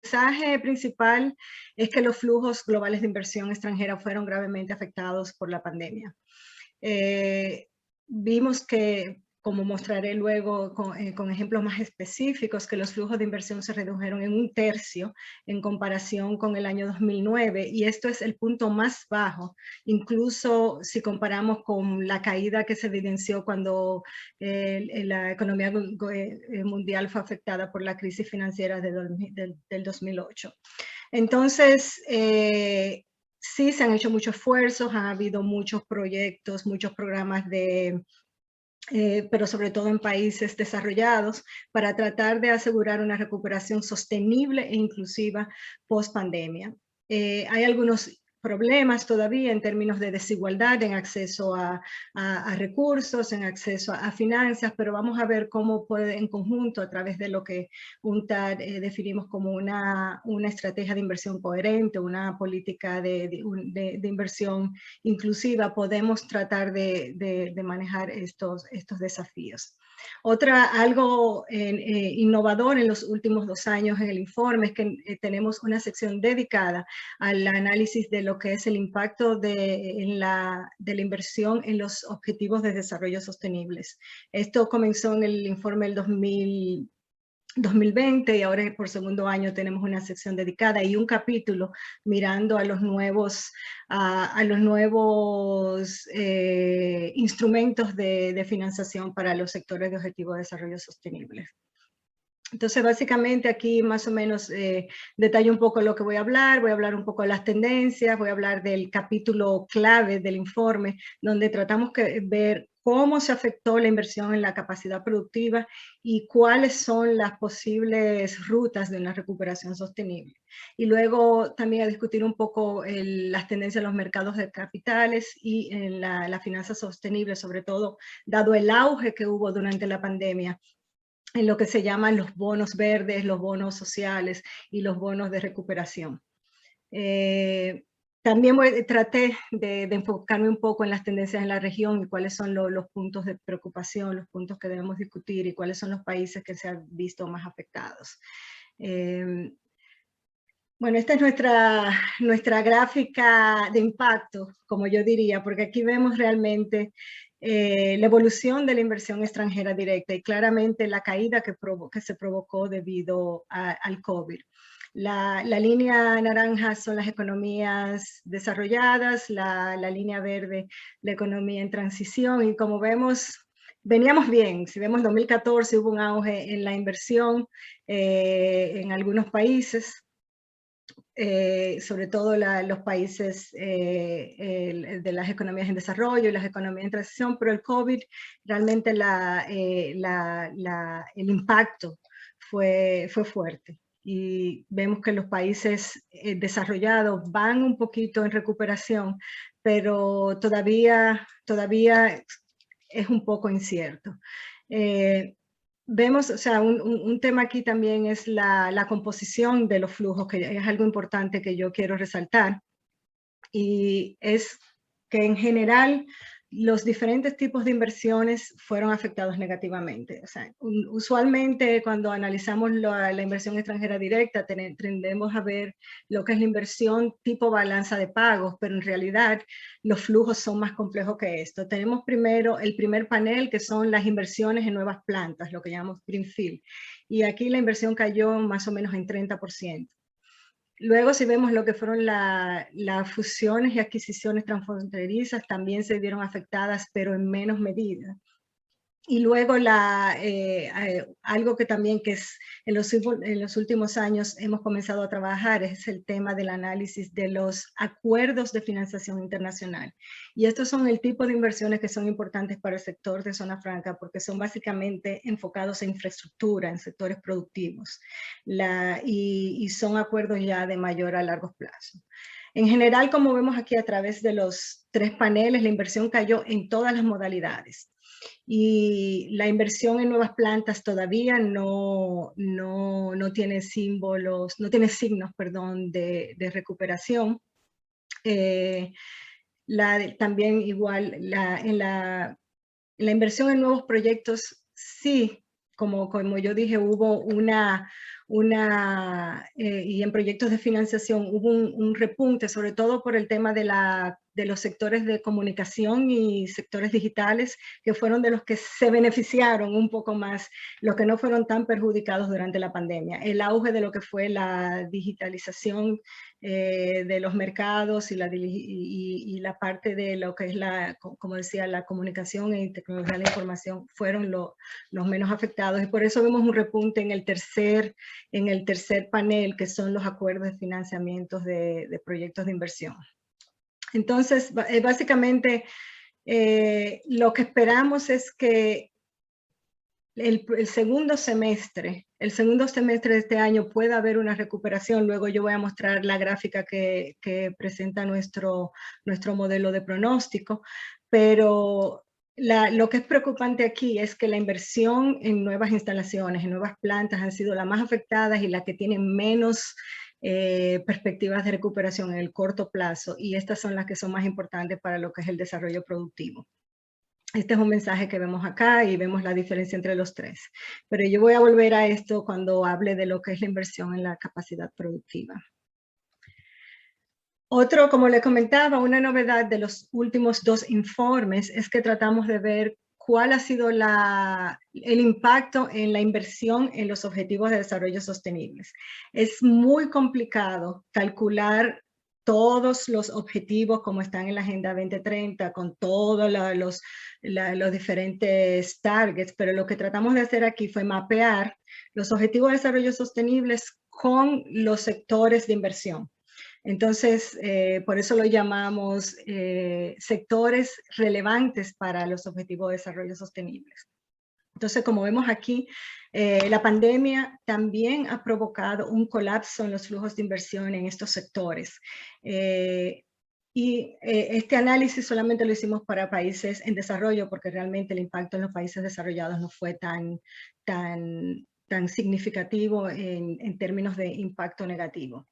mensaje principal es que los flujos globales de inversión extranjera fueron gravemente afectados por la pandemia. Vimos que, como mostraré luego con ejemplos más específicos, que los flujos de inversión se redujeron en 1/3 en comparación con el año 2009, y esto es el punto más bajo, incluso si comparamos con la caída que se evidenció cuando la economía mundial fue afectada por la crisis financiera del 2008. Entonces, sí se han hecho muchos esfuerzos, ha habido muchos proyectos, muchos programas pero sobre todo en países desarrollados, para tratar de asegurar una recuperación sostenible e inclusiva post pandemia. Hay algunos problemas todavía en términos de desigualdad en acceso a recursos, en acceso a finanzas, pero vamos a ver cómo puede en conjunto, a través de lo que UNCTAD definimos como una estrategia de inversión coherente, una política de inversión inclusiva, podemos tratar de manejar estos desafíos. Algo innovador en los últimos 2 años en el informe es que tenemos una sección dedicada al análisis de lo que es el impacto de la inversión en los objetivos de desarrollo sostenibles. Esto comenzó en el informe del 2020 y ahora por segundo año tenemos una sección dedicada y un capítulo mirando a los nuevos instrumentos de financiación para los sectores de objetivos de desarrollo sostenible. Entonces, básicamente aquí más o menos detallo un poco lo que voy a hablar un poco de las tendencias, voy a hablar del capítulo clave del informe, donde tratamos de ver cómo se afectó la inversión en la capacidad productiva y cuáles son las posibles rutas de una recuperación sostenible. Y luego también a discutir un poco las tendencias en los mercados de capitales y en la finanza sostenible, sobre todo dado el auge que hubo durante la pandemia en lo que se llaman los bonos verdes, los bonos sociales y los bonos de recuperación. También traté de enfocarme un poco en las tendencias en la región y cuáles son los puntos de preocupación, los puntos que debemos discutir y cuáles son los países que se han visto más afectados. Bueno, esta es nuestra gráfica de impacto, como yo diría, porque aquí vemos realmente la evolución de la inversión extranjera directa y claramente la caída que se provocó debido al COVID. La línea naranja son las economías desarrolladas, la línea verde, la economía en transición, y como vemos, veníamos bien. Si vemos 2014 hubo un auge en la inversión en algunos países, sobre todo los países de las economías en desarrollo y las economías en transición, pero el COVID realmente el impacto fue fuerte. Y vemos que los países desarrollados van un poquito en recuperación, pero todavía es un poco incierto. Vemos, o sea, un tema aquí también es la composición de los flujos, que es algo importante que yo quiero resaltar, y es que en general los diferentes tipos de inversiones fueron afectados negativamente. O sea, usualmente cuando analizamos la inversión extranjera directa tendemos a ver lo que es la inversión tipo balanza de pagos, pero en realidad los flujos son más complejos que esto. Tenemos primero el primer panel, que son las inversiones en nuevas plantas, lo que llamamos Greenfield, y aquí la inversión cayó más o menos en 30%. Luego, si vemos lo que fueron las fusiones y adquisiciones transfronterizas, también se vieron afectadas, pero en menos medida. Y luego algo que también en los últimos años hemos comenzado a trabajar es el tema del análisis de los acuerdos de financiación internacional. Y estos son el tipo de inversiones que son importantes para el sector de zona franca, porque son básicamente enfocados en infraestructura, en sectores productivos, y son acuerdos ya de mayor a largo plazo. En general, como vemos aquí a través de los 3 paneles, la inversión cayó en todas las modalidades. Y la inversión en nuevas plantas todavía no tiene signos, perdón, de recuperación. También igual la inversión en nuevos proyectos, sí, como yo dije, hubo y en proyectos de financiación hubo un repunte, sobre todo por el tema de los sectores de comunicación y sectores digitales, que fueron de los que se beneficiaron un poco más, los que no fueron tan perjudicados durante la pandemia. El auge de lo que fue la digitalización de los mercados y la parte de lo que es como decía, la comunicación y tecnología de la información fueron los menos afectados, y por eso vemos un repunte en el tercer panel, que son los acuerdos de financiamientos de proyectos de inversión. Entonces, básicamente, lo que esperamos es que el segundo semestre de este año pueda haber una recuperación. Luego yo voy a mostrar la gráfica que presenta nuestro modelo de pronóstico, pero lo que es preocupante aquí es que la inversión en nuevas instalaciones, en nuevas plantas, han sido las más afectadas y las que tienen menos perspectivas de recuperación en el corto plazo, y estas son las que son más importantes para lo que es el desarrollo productivo. Este es un mensaje que vemos acá y vemos la diferencia entre los tres. Pero yo voy a volver a esto cuando hable de lo que es la inversión en la capacidad productiva. Otro, como le comentaba, una novedad de los últimos 2 informes es que tratamos de ver cuál ha sido el impacto en la inversión en los objetivos de desarrollo sostenibles. Es muy complicado calcular todos los objetivos como están en la Agenda 2030, con todos los diferentes targets, pero lo que tratamos de hacer aquí fue mapear los objetivos de desarrollo sostenibles con los sectores de inversión. Entonces, por eso lo llamamos sectores relevantes para los objetivos de desarrollo sostenibles. Entonces, como vemos aquí, la pandemia también ha provocado un colapso en los flujos de inversión en estos sectores. Este análisis solamente lo hicimos para países en desarrollo, porque realmente el impacto en los países desarrollados no fue tan significativo en términos de impacto negativo.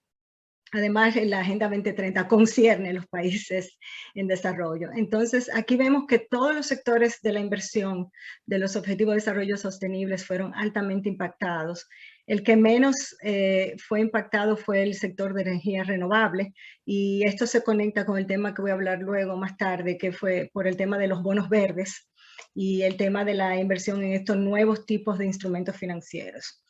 Además, la Agenda 2030 concierne a los países en desarrollo. Entonces, aquí vemos que todos los sectores de la inversión de los Objetivos de Desarrollo Sostenibles fueron altamente impactados. El que menos fue impactado fue el sector de energía renovable, y esto se conecta con el tema que voy a hablar luego más tarde, que fue por el tema de los bonos verdes y el tema de la inversión en estos nuevos tipos de instrumentos financieros.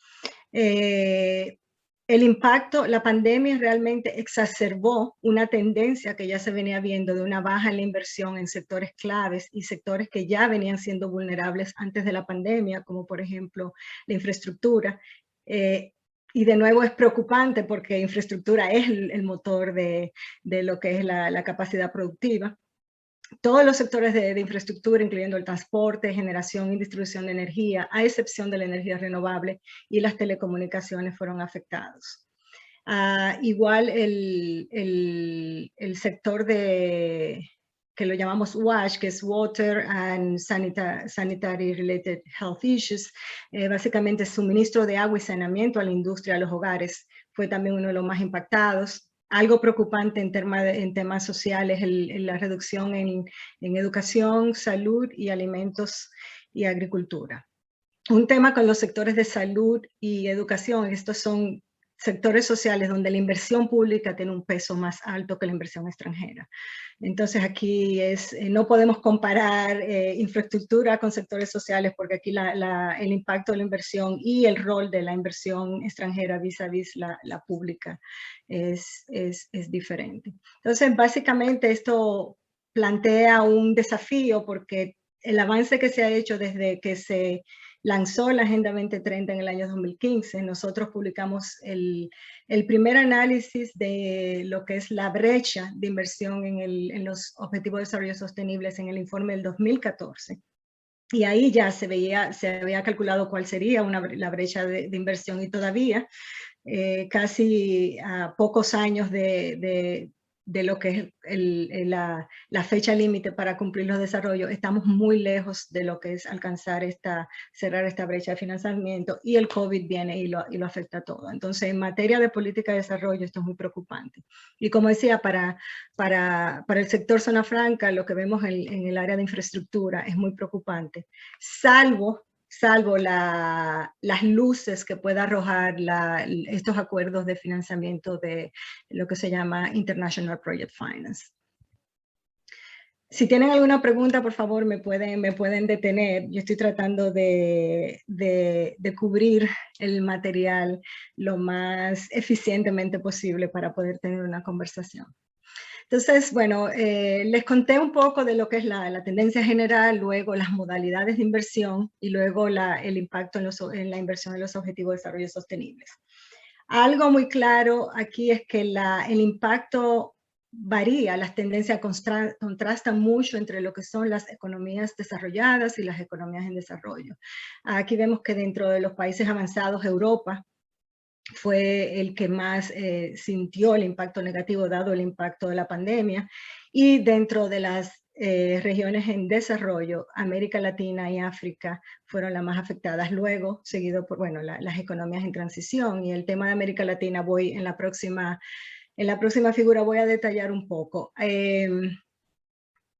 El impacto, la pandemia realmente exacerbó una tendencia que ya se venía viendo de una baja en la inversión en sectores claves y sectores que ya venían siendo vulnerables antes de la pandemia, como por ejemplo la infraestructura. Y de nuevo es preocupante porque infraestructura es el motor de lo que es la capacidad productiva. Todos los sectores de infraestructura, incluyendo el transporte, generación y distribución de energía, a excepción de la energía renovable y las telecomunicaciones, fueron afectados. Igual el sector que lo llamamos WASH, que es Water and Sanitary Related Health Issues, básicamente suministro de agua y saneamiento a la industria, a los hogares, fue también uno de los más impactados. Algo preocupante en temas sociales, la reducción en educación, salud y alimentos y agricultura. Un tema con los sectores de salud y educación, estos son sectores sociales donde la inversión pública tiene un peso más alto que la inversión extranjera. Entonces aquí no podemos comparar infraestructura con sectores sociales, porque aquí el impacto de la inversión y el rol de la inversión extranjera vis a vis la pública es diferente. Entonces básicamente esto plantea un desafío, porque el avance que se ha hecho desde que se lanzó la Agenda 2030 en el año 2015, nosotros publicamos el primer análisis de lo que es la brecha de inversión en los Objetivos de Desarrollo Sostenibles en el informe del 2014. Y ahí ya se había calculado cuál sería la brecha de inversión, y todavía, casi a pocos años de lo que es la fecha límite para cumplir los desarrollos, estamos muy lejos de lo que es cerrar esta brecha de financiamiento, y el COVID viene y lo afecta todo. Entonces, en materia de política de desarrollo, esto es muy preocupante. Y como decía, para el sector zona franca, lo que vemos en el área de infraestructura es muy preocupante, salvo salvo las luces que pueda arrojar estos acuerdos de financiamiento de lo que se llama International Project Finance. Si tienen alguna pregunta, por favor, me pueden detener. Yo estoy tratando de cubrir el material lo más eficientemente posible para poder tener una conversación. Entonces, bueno, les conté un poco de lo que es la tendencia general, luego las modalidades de inversión y luego el impacto en la inversión en los objetivos de desarrollo sostenibles. Algo muy claro aquí es que el impacto varía, las tendencias contrastan mucho entre lo que son las economías desarrolladas y las economías en desarrollo. Aquí vemos que dentro de los países avanzados, Europa fue el que más sintió el impacto negativo dado el impacto de la pandemia, y dentro de las regiones en desarrollo, América Latina y África fueron las más afectadas, luego seguido por, bueno, las economías en transición. Y el tema de América Latina en la próxima figura voy a detallar un poco.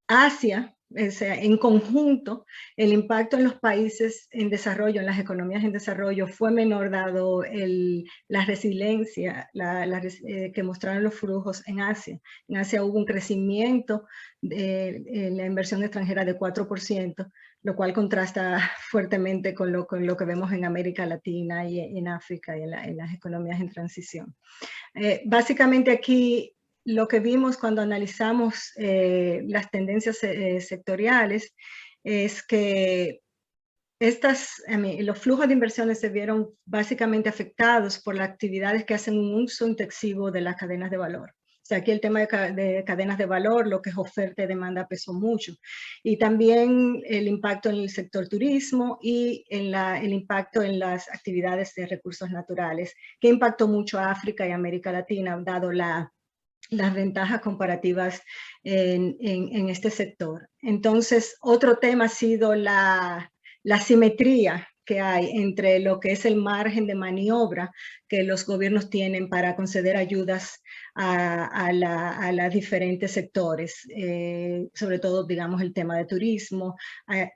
Asia, o sea, en conjunto, el impacto en los países en desarrollo, en las economías en desarrollo, fue menor dado la resiliencia que mostraron los flujos en Asia. En Asia hubo un crecimiento de la inversión extranjera de 4%, lo cual contrasta fuertemente con lo que vemos en América Latina y en África y en las economías en transición. Básicamente aquí lo que vimos cuando analizamos las tendencias sectoriales es que los flujos de inversiones se vieron básicamente afectados por las actividades que hacen un uso intensivo de las cadenas de valor. O sea, aquí el tema de cadenas de valor, lo que es oferta y demanda, pesó mucho. Y también el impacto en el sector turismo y el impacto en las actividades de recursos naturales, que impactó mucho a África y América Latina, dado las ventajas comparativas en este sector. Entonces, otro tema ha sido la simetría que hay entre lo que es el margen de maniobra que los gobiernos tienen para conceder ayudas a los diferentes sectores, sobre todo, digamos, el tema de turismo,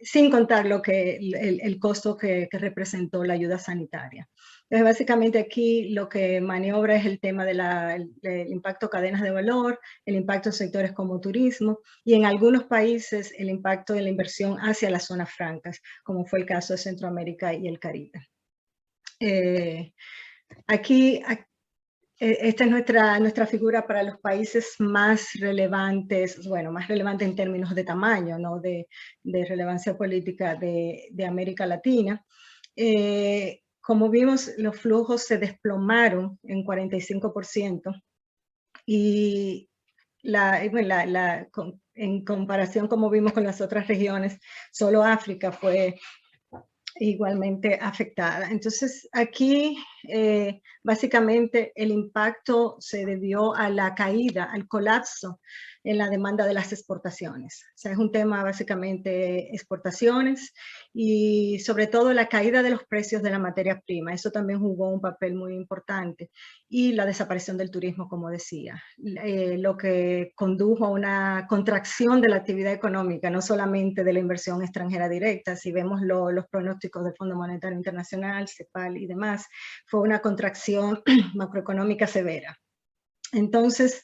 sin contar el costo que representó la ayuda sanitaria. Entonces, básicamente aquí lo que maniobra es el tema del impacto cadenas de valor, el impacto en sectores como turismo, y en algunos países el impacto de la inversión hacia las zonas francas, como fue el caso de Centroamérica y el Caribe. Esta es nuestra figura para los países más relevantes, bueno, más relevante en términos de tamaño, ¿no? de relevancia política de América Latina. Como vimos, los flujos se desplomaron en 45%, y en comparación, como vimos con las otras regiones, solo África fue igualmente afectada. Entonces, aquí básicamente el impacto se debió a la caída, al colapso en la demanda de las exportaciones. O sea, es un tema básicamente exportaciones y sobre todo la caída de los precios de la materia prima. Eso también jugó un papel muy importante. Y la desaparición del turismo, como decía, lo que condujo a una contracción de la actividad económica, no solamente de la inversión extranjera directa. Si vemos los pronósticos del Fondo Monetario Internacional, CEPAL y demás, fue una contracción macroeconómica severa. Entonces,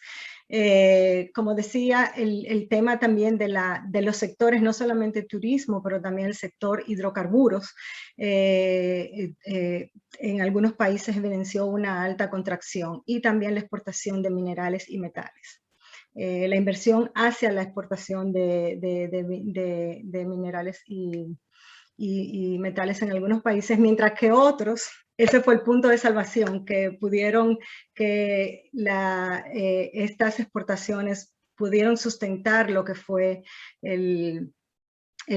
como decía, el tema también de los sectores, no solamente turismo, pero también el sector hidrocarburos, en algunos países evidenció una alta contracción, y también la exportación de minerales y metales. La inversión hacia la exportación de minerales y metales en algunos países, mientras que otros, ese fue el punto de salvación, que estas exportaciones pudieron sustentar lo que fue el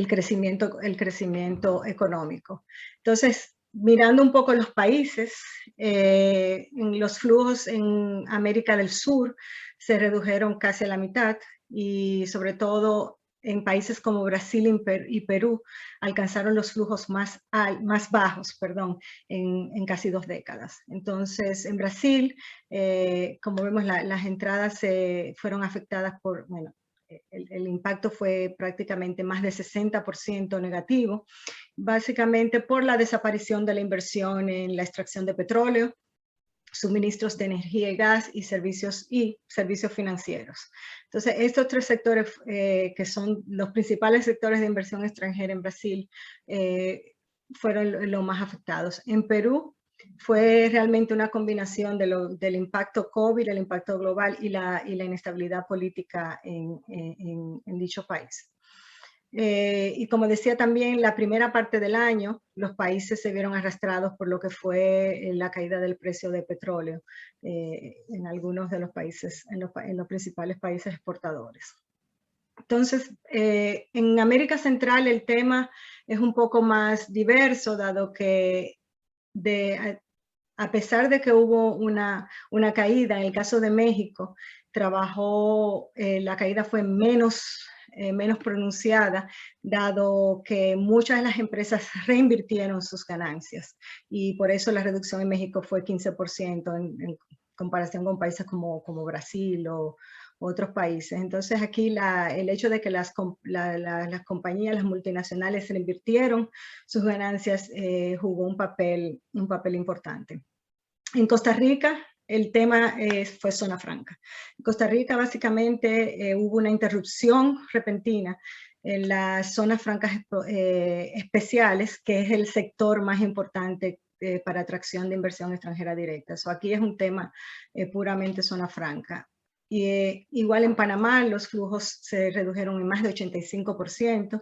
crecimiento económico. Entonces, mirando un poco los países, los flujos en América del Sur se redujeron casi a la mitad, y sobre todo en países como Brasil y Perú alcanzaron los flujos más bajos, en casi 2 décadas. Entonces, en Brasil, como vemos, las entradas fueron afectadas por, bueno, el impacto fue prácticamente más de 60% negativo, básicamente por la desaparición de la inversión en la extracción de petróleo, suministros de energía y gas y servicios financieros. Entonces, estos tres sectores que son los principales sectores de inversión extranjera en Brasil fueron los más afectados. En Perú fue realmente una combinación del impacto COVID, el impacto global y la inestabilidad política en dicho país. Y como decía también, la primera parte del año, los países se vieron arrastrados por lo que fue la caída del precio de petróleo en algunos de los países, en los principales países exportadores. Entonces, en América Central el tema es un poco más diverso, dado que a pesar de que hubo una caída, en el caso de México, la caída fue menos pronunciada, dado que muchas de las empresas reinvirtieron sus ganancias y por eso la reducción en México fue 15% en comparación con países como Brasil o otros países. Entonces aquí el hecho de que las compañías, las multinacionales reinvirtieron sus ganancias jugó un papel importante. En Costa Rica, el tema fue zona franca. En Costa Rica, básicamente, hubo una interrupción repentina en las zonas francas especiales, que es el sector más importante para atracción de inversión extranjera directa. Aquí es un tema puramente zona franca. Y igual en Panamá, los flujos se redujeron en más de 85%.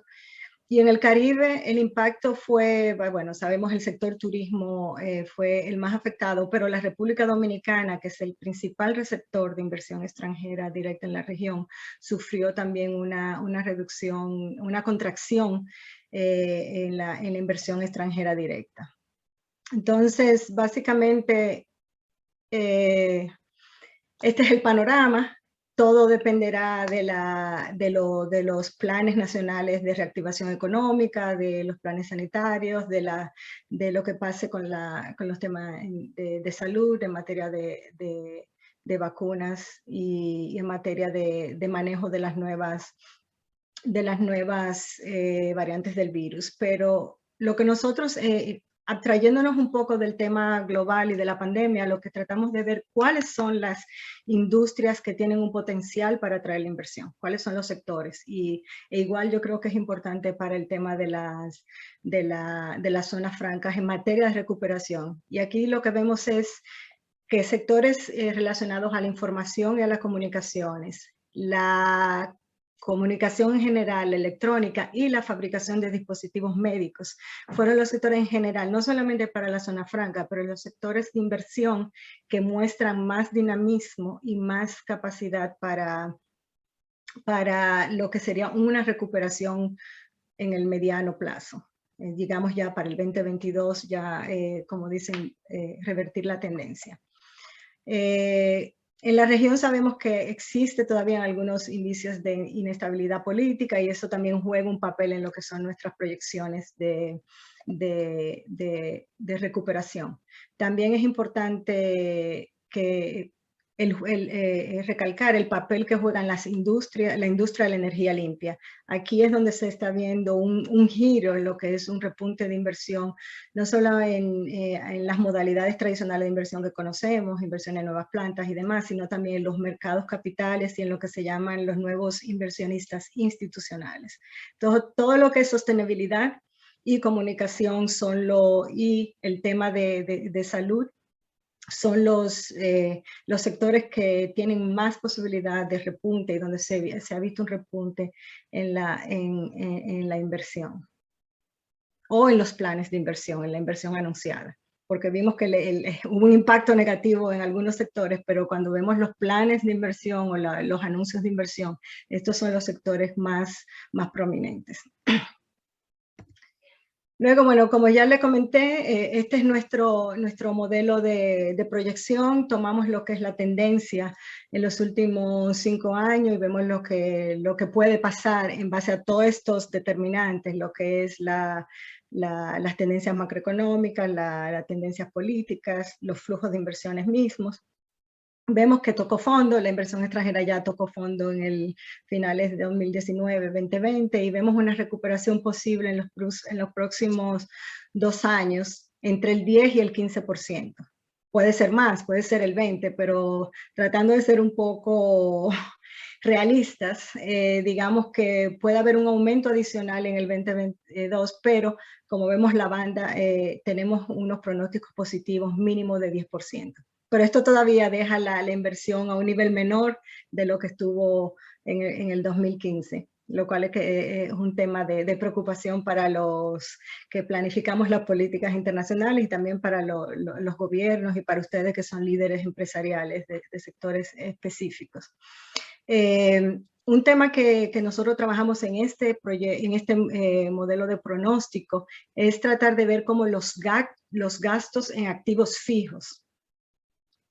Y en el Caribe el impacto fue, bueno, sabemos el sector turismo fue el más afectado, pero la República Dominicana, que es el principal receptor de inversión extranjera directa en la región, sufrió también una reducción, una contracción en la inversión extranjera directa. Entonces, básicamente, este es el panorama. Todo dependerá de los planes nacionales de reactivación económica, de los planes sanitarios, de lo que pase con los temas de salud, en materia de vacunas y en materia de manejo de las nuevas variantes del virus. Pero lo que nosotros, abstrayéndonos un poco del tema global y de la pandemia, lo que tratamos de ver cuáles son las industrias que tienen un potencial para atraer la inversión, cuáles son los sectores. E igual yo creo que es importante para el tema de las zonas francas en materia de recuperación. Y aquí lo que vemos es que sectores relacionados a la información y a las comunicaciones, la comunicación en general, la electrónica y la fabricación de dispositivos médicos fueron los sectores en general, no solamente para la zona franca, pero los sectores de inversión que muestran más dinamismo y más capacidad para lo que sería una recuperación en el mediano plazo. Digamos ya para el 2022, ya como dicen, revertir la tendencia. En la región sabemos que existe todavía algunos indicios de inestabilidad política y eso también juega un papel en lo que son nuestras proyecciones de recuperación. También es importante que recalcar el papel que juegan la industria de la energía limpia. Aquí es donde se está viendo un giro en lo que es un repunte de inversión, no solo en las modalidades tradicionales de inversión que conocemos, inversión en nuevas plantas y demás, sino también en los mercados capitales y en lo que se llaman los nuevos inversionistas institucionales. Todo lo que es sostenibilidad y comunicación y el tema de salud son los sectores que tienen más posibilidad de repunte y donde se ha visto un repunte en la inversión o en los planes de inversión, en la inversión anunciada, porque vimos que hubo un impacto negativo en algunos sectores, pero cuando vemos los planes de inversión o los anuncios de inversión, estos son los sectores más prominentes. Luego, bueno, como ya le comenté, este es nuestro modelo de proyección. Tomamos lo que es la tendencia en los últimos 5 años y vemos lo que puede pasar en base a todos estos determinantes, lo que es las tendencias macroeconómicas, las tendencias políticas, los flujos de inversiones mismos. vemos que tocó fondo, la inversión extranjera ya tocó fondo en el finales de 2019, 2020, y vemos una recuperación posible en los próximos 2 años, entre el 10 y el 15%. Puede ser más, puede ser el 20%, pero tratando de ser un poco realistas, digamos que puede haber un aumento adicional en el 2022, pero como vemos la banda, tenemos unos pronósticos positivos mínimo de 10%. Pero esto todavía deja la inversión a un nivel menor de lo que estuvo en el 2015, lo cual es un tema de preocupación para los que planificamos las políticas internacionales y también para los gobiernos y para ustedes que son líderes empresariales de sectores específicos. Un tema que nosotros trabajamos en este modelo de pronóstico es tratar de ver cómo los gastos en activos fijos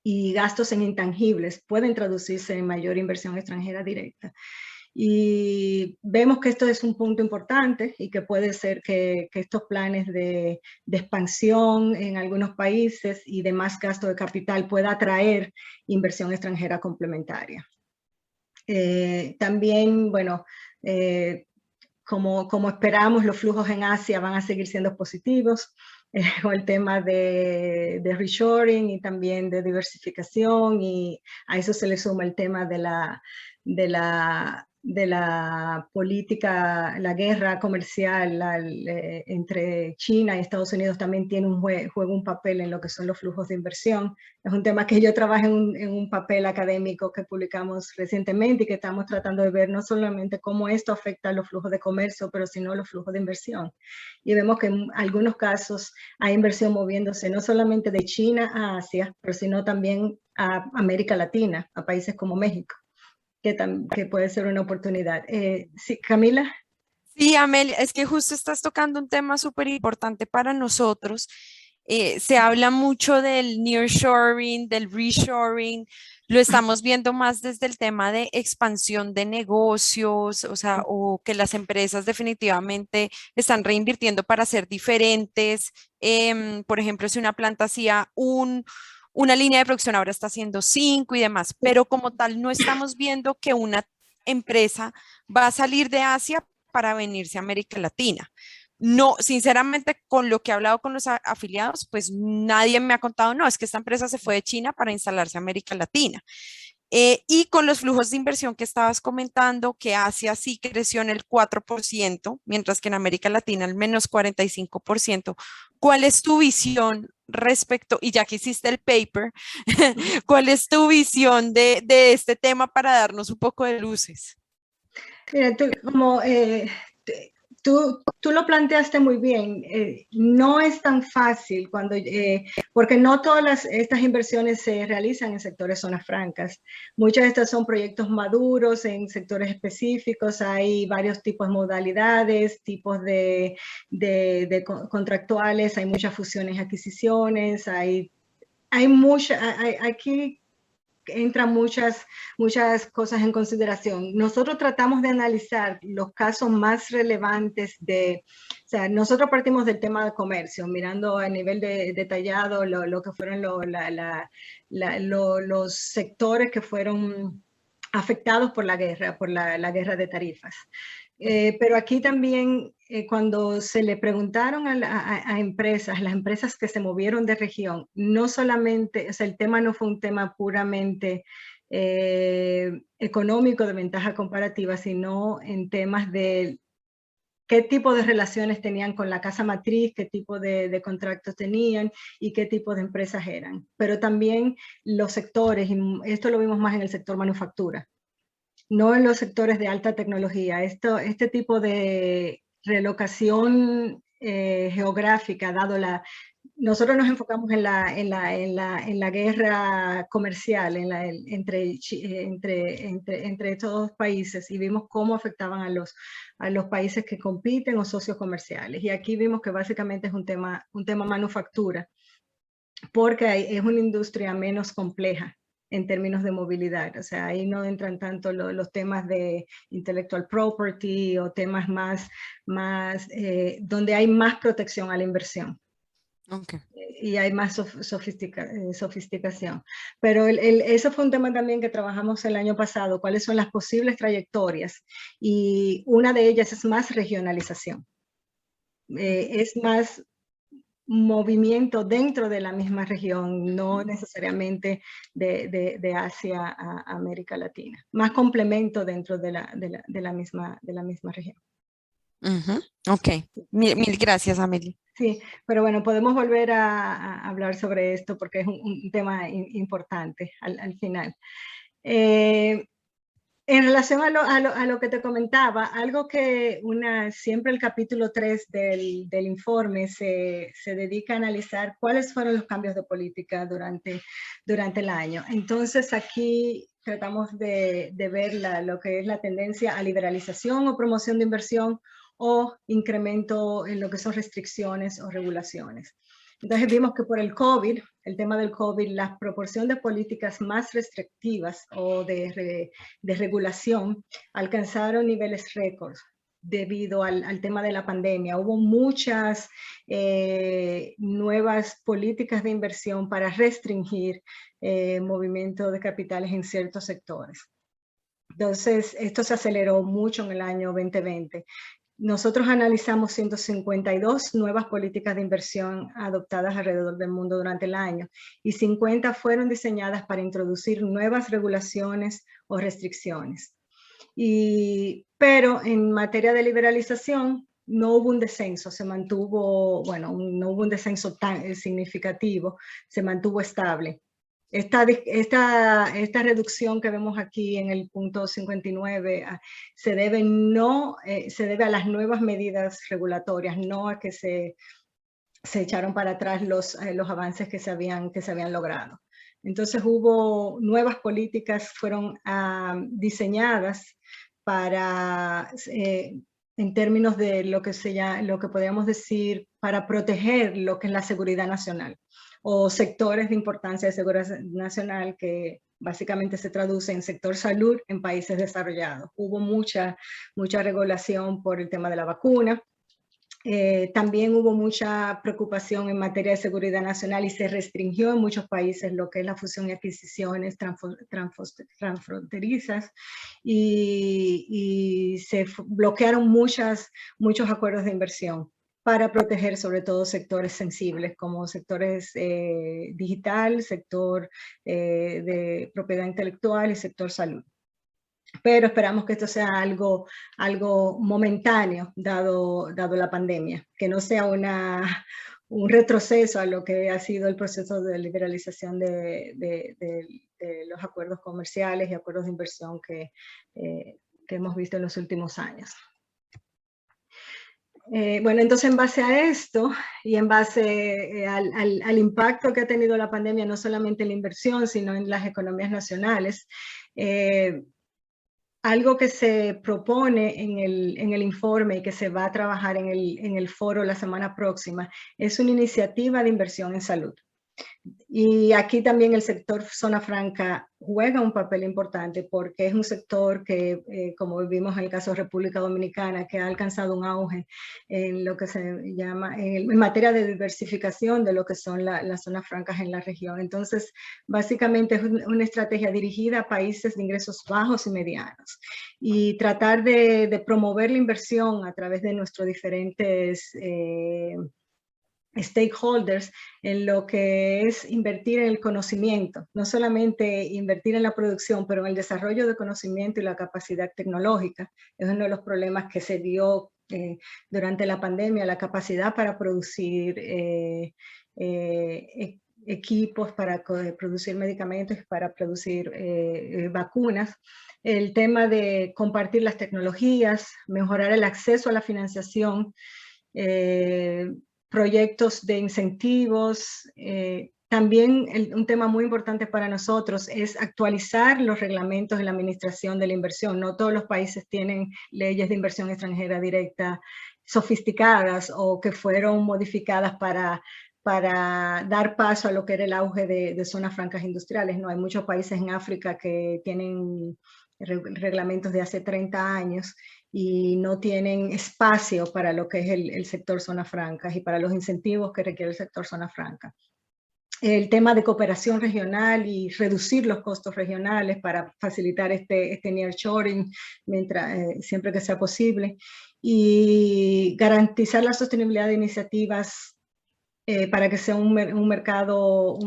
y gastos en intangibles pueden traducirse en mayor inversión extranjera directa. Y vemos que esto es un punto importante y que puede ser que estos planes de expansión en algunos países y de más gasto de capital pueda atraer inversión extranjera complementaria. También, bueno, como esperamos, los flujos en Asia van a seguir siendo positivos, con el tema de reshoring y también de diversificación, y a eso se le suma el tema de la política, la guerra comercial entre China y Estados Unidos también tiene juega un papel en lo que son los flujos de inversión. Es un tema que yo trabajo en un papel académico que publicamos recientemente y que estamos tratando de ver no solamente cómo esto afecta a los flujos de comercio, pero sino los flujos de inversión. Y vemos que en algunos casos hay inversión moviéndose no solamente de China a Asia, pero sino también a América Latina, a países como México, que puede ser una oportunidad. Sí, Camila. Sí, Amelia, es que justo estás tocando un tema súper importante para nosotros. Se habla mucho del nearshoring, del reshoring, lo estamos viendo más desde el tema de expansión de negocios, o sea, o que las empresas definitivamente están reinvirtiendo para ser diferentes. Por ejemplo, si una planta hacía una línea de producción, ahora está haciendo 5 y demás, pero como tal no estamos viendo que una empresa va a salir de Asia para venirse a América Latina. No, sinceramente, con lo que he hablado con los afiliados, pues nadie me ha contado, no, es que esta empresa se fue de China para instalarse en América Latina. Y con los flujos de inversión que estabas comentando, que Asia sí creció en el 4%, mientras que en América Latina el menos 45%. ¿Cuál es tu visión respecto, y ya que hiciste el paper, cuál es tu visión de este tema para darnos un poco de luces? Mira, tú lo planteaste muy bien. No es tan fácil porque no todas estas inversiones se realizan en sectores zonas francas. Muchas de estas son proyectos maduros en sectores específicos. Hay varios tipos de modalidades, tipos de contractuales, hay muchas fusiones y adquisiciones, aquí entran muchas cosas en consideración. Nosotros tratamos de analizar los casos más relevantes o sea, nosotros partimos del tema de comercio, mirando a nivel detallado lo que fueron los sectores que fueron afectados por la guerra de tarifas. Pero aquí también, cuando se le preguntaron a empresas, las empresas que se movieron de región, no solamente, o sea, el tema no fue un tema puramente económico de ventaja comparativa, sino en temas de qué tipo de relaciones tenían con la casa matriz, qué tipo de contratos tenían y qué tipo de empresas eran. Pero también los sectores, y esto lo vimos más en el sector manufactura, no en los sectores de alta tecnología. Este tipo de relocación geográfica, nosotros nos enfocamos en la guerra comercial entre estos dos países, y vimos cómo afectaban a los países que compiten o socios comerciales. Y aquí vimos que básicamente es un tema manufactura, porque es una industria menos compleja en términos de movilidad. O sea, ahí no entran tanto los temas de intellectual property o temas más donde hay más protección a la inversión. Okay. Y hay más sofisticación. Pero eso fue un tema también que trabajamos el año pasado, cuáles son las posibles trayectorias, y una de ellas es más regionalización. Es más movimiento dentro de la misma región, no necesariamente de Asia a América Latina, más complemento dentro de la misma región. Ok, mil gracias, Amelia. Sí, pero bueno, podemos volver a hablar sobre esto porque es un tema importante al final. En relación a lo que te comentaba, algo que siempre el capítulo 3 del informe se dedica a analizar cuáles fueron los cambios de política durante el año. Entonces aquí tratamos de ver lo que es la tendencia a liberalización o promoción de inversión o incremento en lo que son restricciones o regulaciones. Entonces vimos que por el tema del COVID, la proporción de políticas más restrictivas o de regulación alcanzaron niveles récords debido al tema de la pandemia. Hubo muchas nuevas políticas de inversión para restringir movimiento de capitales en ciertos sectores. Entonces, esto se aceleró mucho en el año 2020. Nosotros analizamos 152 nuevas políticas de inversión adoptadas alrededor del mundo durante el año y 50 fueron diseñadas para introducir nuevas regulaciones o restricciones. Pero en materia de liberalización no hubo un descenso, se mantuvo, bueno, no hubo un descenso tan significativo, se mantuvo estable. Esta reducción que vemos aquí en el punto 59 se debe a las nuevas medidas regulatorias, no a que se echaron para atrás los avances que se habían logrado. Entonces hubo nuevas políticas, fueron diseñadas para, en términos de lo que podríamos decir, para proteger lo que es la seguridad nacional, o sectores de importancia de seguridad nacional que básicamente se traduce en sector salud en países desarrollados. Hubo mucha regulación por el tema de la vacuna. También hubo mucha preocupación en materia de seguridad nacional y se restringió en muchos países lo que es la fusión y adquisiciones transfronterizas y se bloquearon muchos acuerdos de inversión para proteger sobre todo sectores sensibles como sectores digital, sector de propiedad intelectual y sector salud. Pero esperamos que esto sea algo momentáneo, dado la pandemia, que no sea un retroceso a lo que ha sido el proceso de liberalización de los acuerdos comerciales y acuerdos de inversión que hemos visto en los últimos años. Bueno, entonces en base a esto y en base al impacto que ha tenido la pandemia, no solamente en la inversión, sino en las economías nacionales, algo que se propone en el informe y que se va a trabajar en el foro la semana próxima es una iniciativa de inversión en salud. Y aquí también el sector zona franca juega un papel importante porque es un sector que, como vimos en el caso de República Dominicana, que ha alcanzado un auge en lo que se llama, en materia de diversificación de lo que son las zonas francas en la región. Entonces, básicamente es una estrategia dirigida a países de ingresos bajos y medianos y tratar de promover la inversión a través de nuestros diferentes stakeholders en lo que es invertir en el conocimiento, no solamente invertir en la producción, pero en el desarrollo de conocimiento y la capacidad tecnológica. Es uno de los problemas que se dio durante la pandemia, la capacidad para producir equipos, para producir medicamentos, para producir vacunas. El tema de compartir las tecnologías, mejorar el acceso a la financiación, proyectos de incentivos. También un tema muy importante para nosotros es actualizar los reglamentos de la administración de la inversión. No todos los países tienen leyes de inversión extranjera directa sofisticadas o que fueron modificadas para dar paso a lo que era el auge de zonas francas industriales. No, hay muchos países en África que tienen reglamentos de hace 30 años y no tienen espacio para lo que es el sector zonas francas y para los incentivos que requiere el sector zona franca. El tema de cooperación regional y reducir los costos regionales para facilitar este nearshoring siempre que sea posible, y garantizar la sostenibilidad de iniciativas para que sea un mercado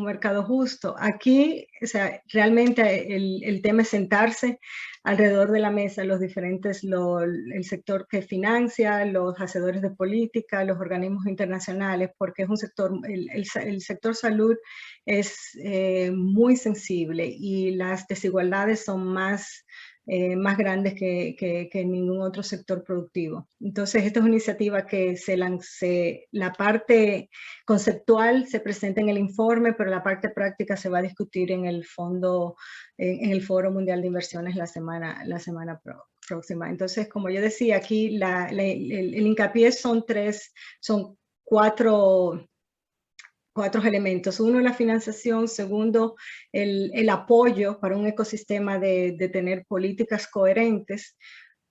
justo. Aquí, o sea, realmente el tema es sentarse alrededor de la mesa los diferentes, el sector que financia, los hacedores de política, los organismos internacionales, porque es un sector, el sector salud es muy sensible y las desigualdades son más grandes que en ningún otro sector productivo. Entonces, esta es una iniciativa que la parte conceptual se presenta en el informe, pero la parte práctica se va a discutir en el fondo, en el Foro Mundial de Inversiones la semana próxima. Entonces, como yo decía, aquí el hincapié son cuatro elementos. Uno, la financiación. Segundo, el apoyo para un ecosistema de tener políticas coherentes.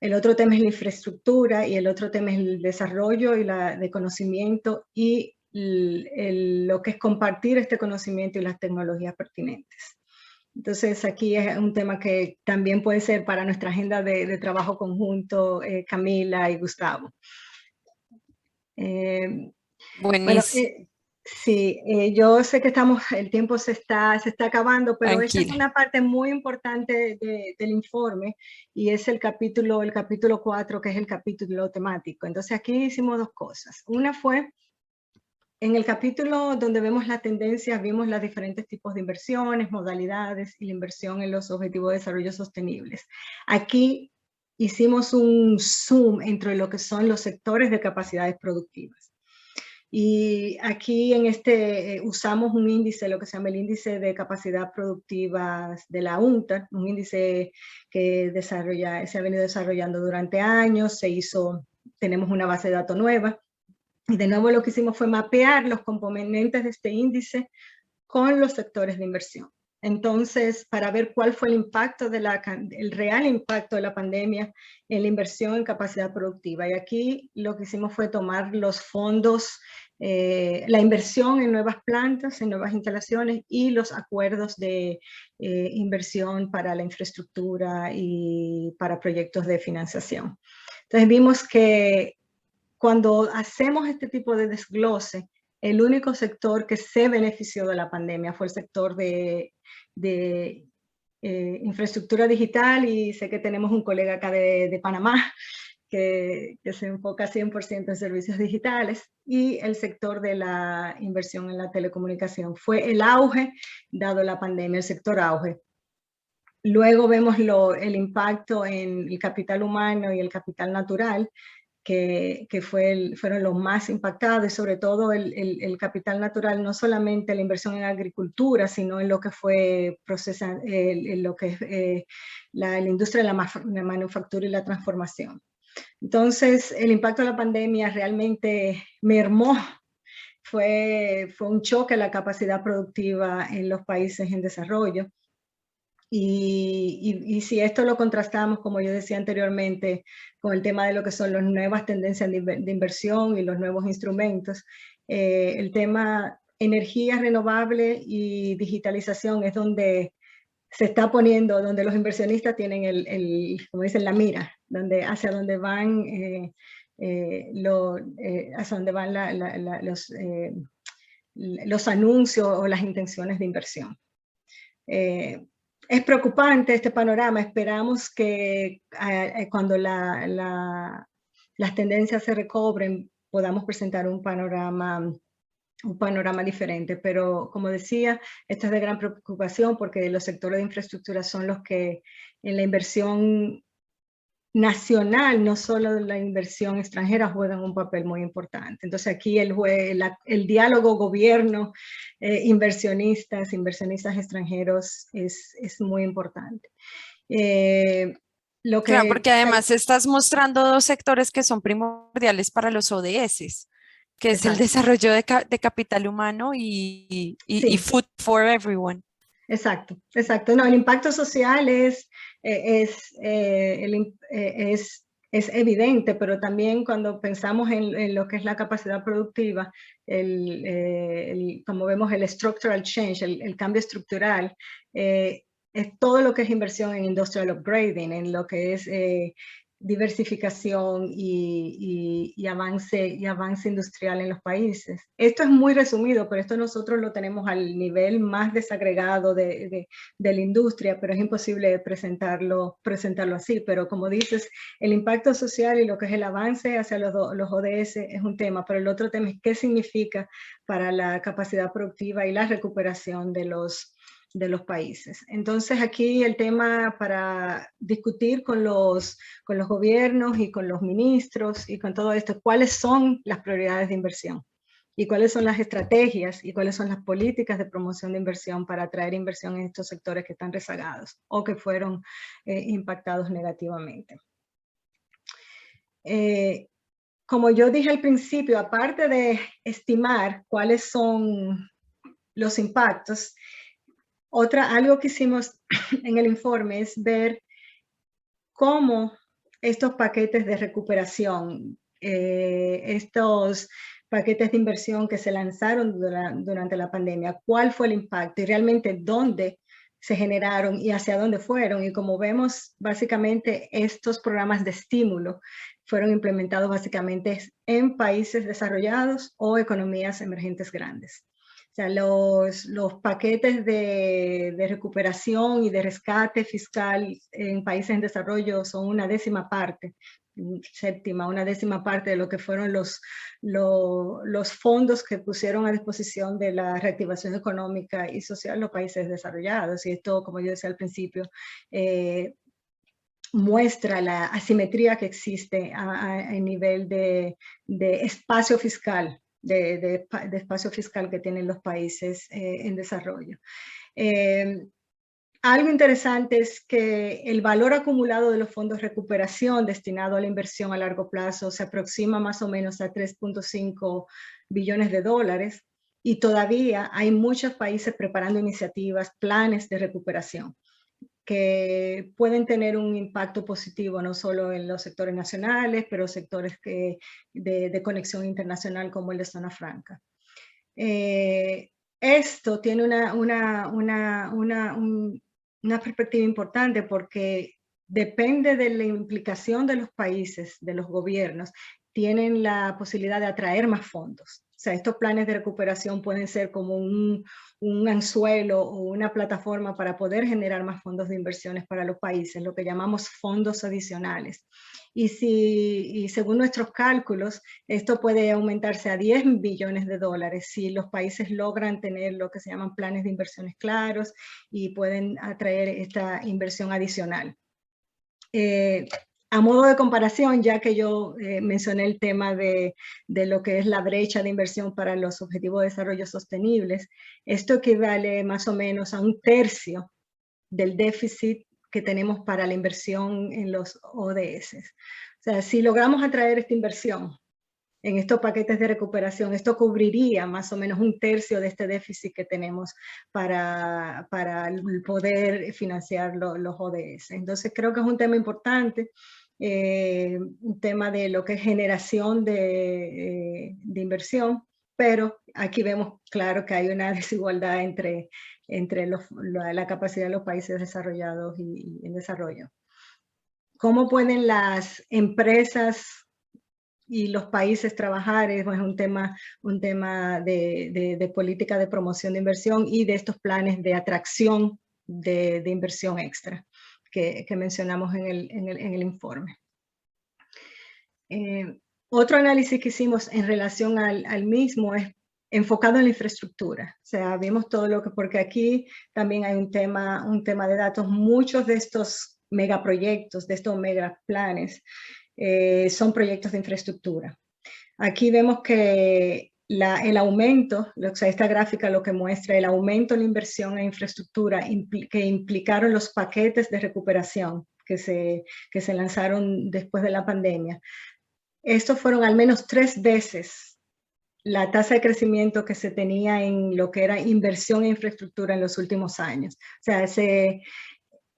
El otro tema es la infraestructura y el otro tema es el desarrollo y de conocimiento y lo que es compartir este conocimiento y las tecnologías pertinentes. Entonces, aquí es un tema que también puede ser para nuestra agenda de trabajo conjunto, Camila y Gustavo. Bueno, sí, yo sé que el tiempo se está acabando, pero esta es una parte muy importante del informe y es el capítulo 4, que es el capítulo temático. Entonces aquí hicimos dos cosas. Una fue, en el capítulo donde vemos la tendencia, vimos los diferentes tipos de inversiones, modalidades y la inversión en los objetivos de desarrollo sostenibles. Aquí hicimos un zoom entre lo que son los sectores de capacidades productivas. Y aquí usamos un índice, lo que se llama el índice de capacidad productiva de la UNCTAD, un índice que se ha venido desarrollando durante años, tenemos una base de datos nueva, y de nuevo lo que hicimos fue mapear los componentes de este índice con los sectores de inversión. Entonces, para ver cuál fue el real impacto de la pandemia en la inversión en capacidad productiva. Y aquí lo que hicimos fue tomar los fondos, la inversión en nuevas plantas, en nuevas instalaciones y los acuerdos de inversión para la infraestructura y para proyectos de financiación. Entonces vimos que cuando hacemos este tipo de desglose, el único sector que se benefició de la pandemia fue el sector de infraestructura digital, y sé que tenemos un colega acá de Panamá que se enfoca 100% en servicios digitales, y el sector de la inversión en la telecomunicación. Fue el auge, dado la pandemia, el sector auge. Luego vemos el impacto en el capital humano y el capital natural, que fueron los más impactados, y sobre todo el capital natural, no solamente la inversión en agricultura, sino en lo que fue la industria de la manufactura y la transformación. Entonces, el impacto de la pandemia realmente mermó, fue un choque a la capacidad productiva en los países en desarrollo. Y si esto lo contrastamos, como yo decía anteriormente, con el tema de lo que son las nuevas tendencias de inversión y los nuevos instrumentos, el tema energía renovable y digitalización es donde se está poniendo, donde los inversionistas tienen como dicen, la mira, hacia donde van, hacia donde van los anuncios o las intenciones de inversión. Es preocupante este panorama. Esperamos que cuando las tendencias se recobren, podamos presentar un panorama diferente. Pero como decía, esto es de gran preocupación porque los sectores de infraestructura son los que en la inversión nacional, no solo la inversión extranjera, juegan un papel muy importante. Entonces aquí el diálogo gobierno, inversionistas extranjeros es muy importante. Claro, porque además estás mostrando dos sectores que son primordiales para los ODS, que es el desarrollo de capital humano y food for everyone. Exacto. No, el impacto social es es evidente, pero también cuando pensamos en lo que es la capacidad productiva, como vemos el structural change, el cambio estructural, es todo lo que es inversión en industrial upgrading, en lo que es diversificación y avance industrial en los países. Esto es muy resumido, pero esto nosotros lo tenemos al nivel más desagregado de la industria, pero es imposible presentarlo así. Pero como dices, el impacto social y lo que es el avance hacia los ODS es un tema, pero el otro tema es qué significa para la capacidad productiva y la recuperación de los países. Entonces aquí el tema para discutir con los gobiernos y con los ministros y con todo esto, cuáles son las prioridades de inversión y cuáles son las estrategias y cuáles son las políticas de promoción de inversión para atraer inversión en estos sectores que están rezagados o que fueron impactados negativamente. Como yo dije al principio, aparte de estimar cuáles son los impactos, algo que hicimos en el informe es ver cómo estos paquetes de recuperación, estos paquetes de inversión que se lanzaron durante la pandemia, cuál fue el impacto y realmente dónde se generaron y hacia dónde fueron. Y como vemos, básicamente estos programas de estímulo fueron implementados básicamente en países desarrollados o economías emergentes grandes. O sea, los paquetes de recuperación y de rescate fiscal en países en desarrollo son una décima parte de lo que fueron los fondos que pusieron a disposición de la reactivación económica y social los países desarrollados. Y esto, como yo decía al principio, muestra la asimetría que existe a nivel de espacio fiscal, de espacio fiscal que tienen los países en desarrollo. Algo interesante es que el valor acumulado de los fondos de recuperación destinado a la inversión a largo plazo se aproxima más o menos a 3.5 billones de dólares y todavía hay muchos países preparando iniciativas, planes de recuperación que pueden tener un impacto positivo no solo en los sectores nacionales, pero sectores de conexión internacional como el de Zona Franca. Esto tiene una perspectiva importante porque depende de la implicación de los países, de los gobiernos, tienen la posibilidad de atraer más fondos. O sea, estos planes de recuperación pueden ser como un anzuelo o una plataforma para poder generar más fondos de inversiones para los países, lo que llamamos fondos adicionales. Y según nuestros cálculos, esto puede aumentarse a 10 billones de dólares si los países logran tener lo que se llaman planes de inversiones claros y pueden atraer esta inversión adicional. A modo de comparación, ya que yo mencioné el tema de lo que es la brecha de inversión para los Objetivos de Desarrollo Sostenibles, esto equivale más o menos a 1/3 del déficit que tenemos para la inversión en los ODS. O sea, si logramos atraer esta inversión en estos paquetes de recuperación, esto cubriría más o menos 1/3 de este déficit que tenemos para poder financiar los ODS. Entonces creo que es un tema importante, un tema de lo que es generación de inversión, pero aquí vemos claro que hay una desigualdad entre la capacidad de los países desarrollados y en desarrollo. ¿Cómo pueden las empresas y los países trabajar? Es un tema de política de promoción de inversión y de estos planes de atracción de inversión extra que mencionamos en el informe. Otro análisis que hicimos en relación al mismo es enfocado en la infraestructura. O sea, vimos todo lo que, porque aquí también hay un tema de datos. Muchos de estos megaproyectos, de estos megaplanes, son proyectos de infraestructura. Aquí vemos que el aumento, o sea, esta gráfica lo que muestra el aumento en la inversión en infraestructura que implicaron los paquetes de recuperación que se lanzaron después de la pandemia. Estos fueron al menos 3 veces la tasa de crecimiento que se tenía en lo que era inversión en infraestructura en los últimos años. O sea,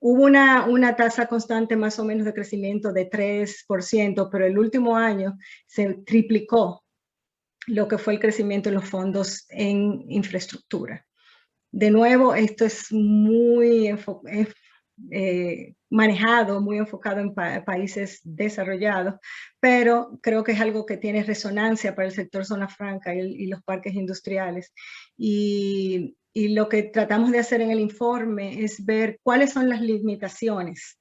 Hubo una tasa constante más o menos de crecimiento de 3%, pero el último año se triplicó lo que fue el crecimiento en los fondos en infraestructura. De nuevo, esto es muy manejado, muy enfocado en países desarrollados, pero creo que es algo que tiene resonancia para el sector zona franca y los parques industriales. Y lo que tratamos de hacer en el informe es ver cuáles son las limitaciones,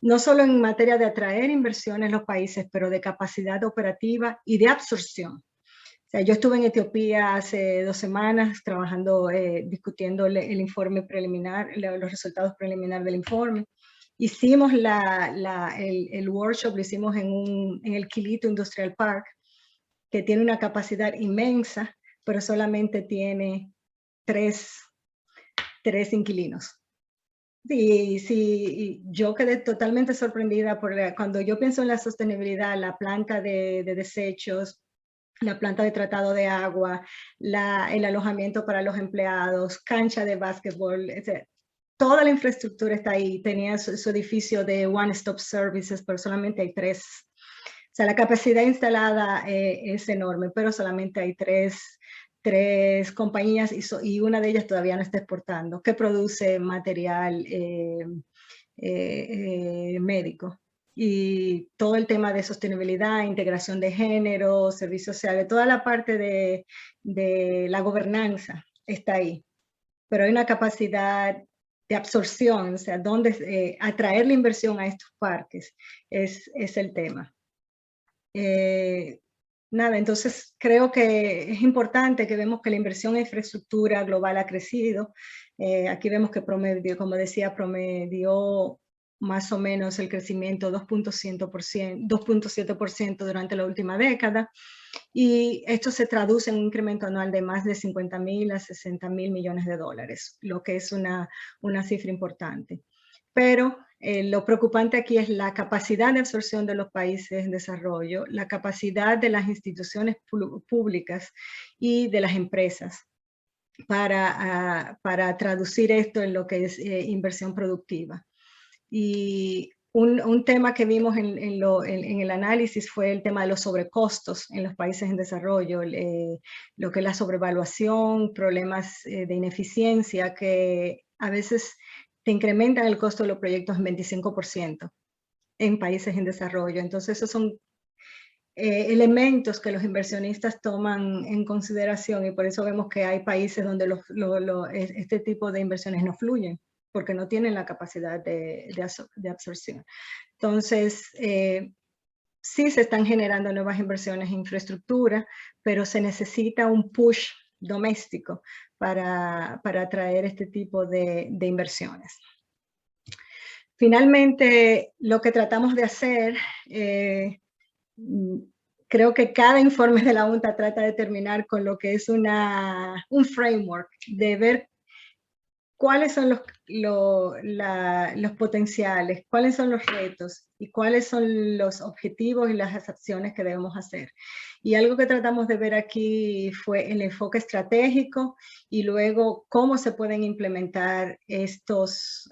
no solo en materia de atraer inversiones en los países, pero de capacidad operativa y de absorción. O sea, yo estuve en Etiopía hace 2 semanas trabajando, discutiendo el informe preliminar, los resultados preliminares del informe. Hicimos el workshop, lo hicimos en el Quilito Industrial Park, que tiene una capacidad inmensa, pero solamente tiene tres inquilinos. Sí, yo quedé totalmente sorprendida porque cuando yo pienso en la sostenibilidad, la planta de desechos, la planta de tratado de agua, el alojamiento para los empleados, cancha de básquetbol, etc. Toda la infraestructura está ahí. Tenía su edificio de one-stop services, pero solamente hay 3. O sea, la capacidad instalada es enorme, pero solamente hay 3 compañías y una de ellas todavía no está exportando, que produce material médico. Y todo el tema de sostenibilidad, integración de género, servicios sociales, toda la parte de la gobernanza está ahí. Pero hay una capacidad de absorción, o sea, donde atraer la inversión a estos parques es el tema. Nada, entonces creo que es importante que vemos que la inversión en infraestructura global ha crecido. Aquí vemos que promedió, como decía, promedió más o menos el crecimiento 2.7% durante la última década. Y esto se traduce en un incremento anual de más de 50.000 a 60.000 millones de dólares, lo que es una cifra importante. Pero lo preocupante aquí es la capacidad de absorción de los países en desarrollo, la capacidad de las instituciones públicas y de las empresas para traducir esto en lo que es inversión productiva. Y un tema que vimos en el análisis fue el tema de los sobrecostos en los países en desarrollo, lo que es la sobrevaluación, problemas de ineficiencia que a veces te incrementan el costo de los proyectos en 25% en países en desarrollo. Entonces esos son elementos que los inversionistas toman en consideración y por eso vemos que hay países donde este tipo de inversiones no fluyen porque no tienen la capacidad de absorción. Entonces, sí se están generando nuevas inversiones en infraestructura, pero se necesita un push doméstico para atraer este tipo de inversiones. Finalmente, lo que tratamos de hacer, creo que cada informe de la UNTA trata de terminar con lo que es un framework de ver cuáles son los potenciales, cuáles son los retos y cuáles son los objetivos y las acciones que debemos hacer. Y algo que tratamos de ver aquí fue el enfoque estratégico y luego cómo se pueden implementar estos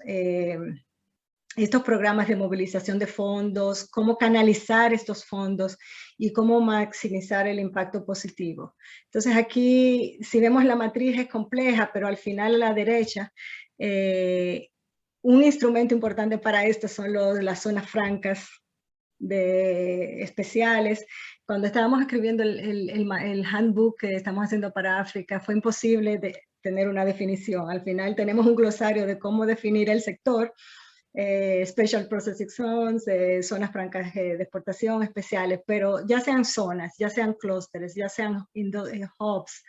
programas de movilización de fondos, cómo canalizar estos fondos y cómo maximizar el impacto positivo. Entonces aquí, si vemos la matriz es compleja, pero al final a la derecha, un instrumento importante para esto son las zonas francas especiales. Cuando estábamos escribiendo el handbook que estamos haciendo para África, fue imposible tener una definición. Al final tenemos un glosario de cómo definir el sector, Special Processing Zones, zonas francas de exportación especiales, pero ya sean zonas, ya sean clústeres, ya sean hubs,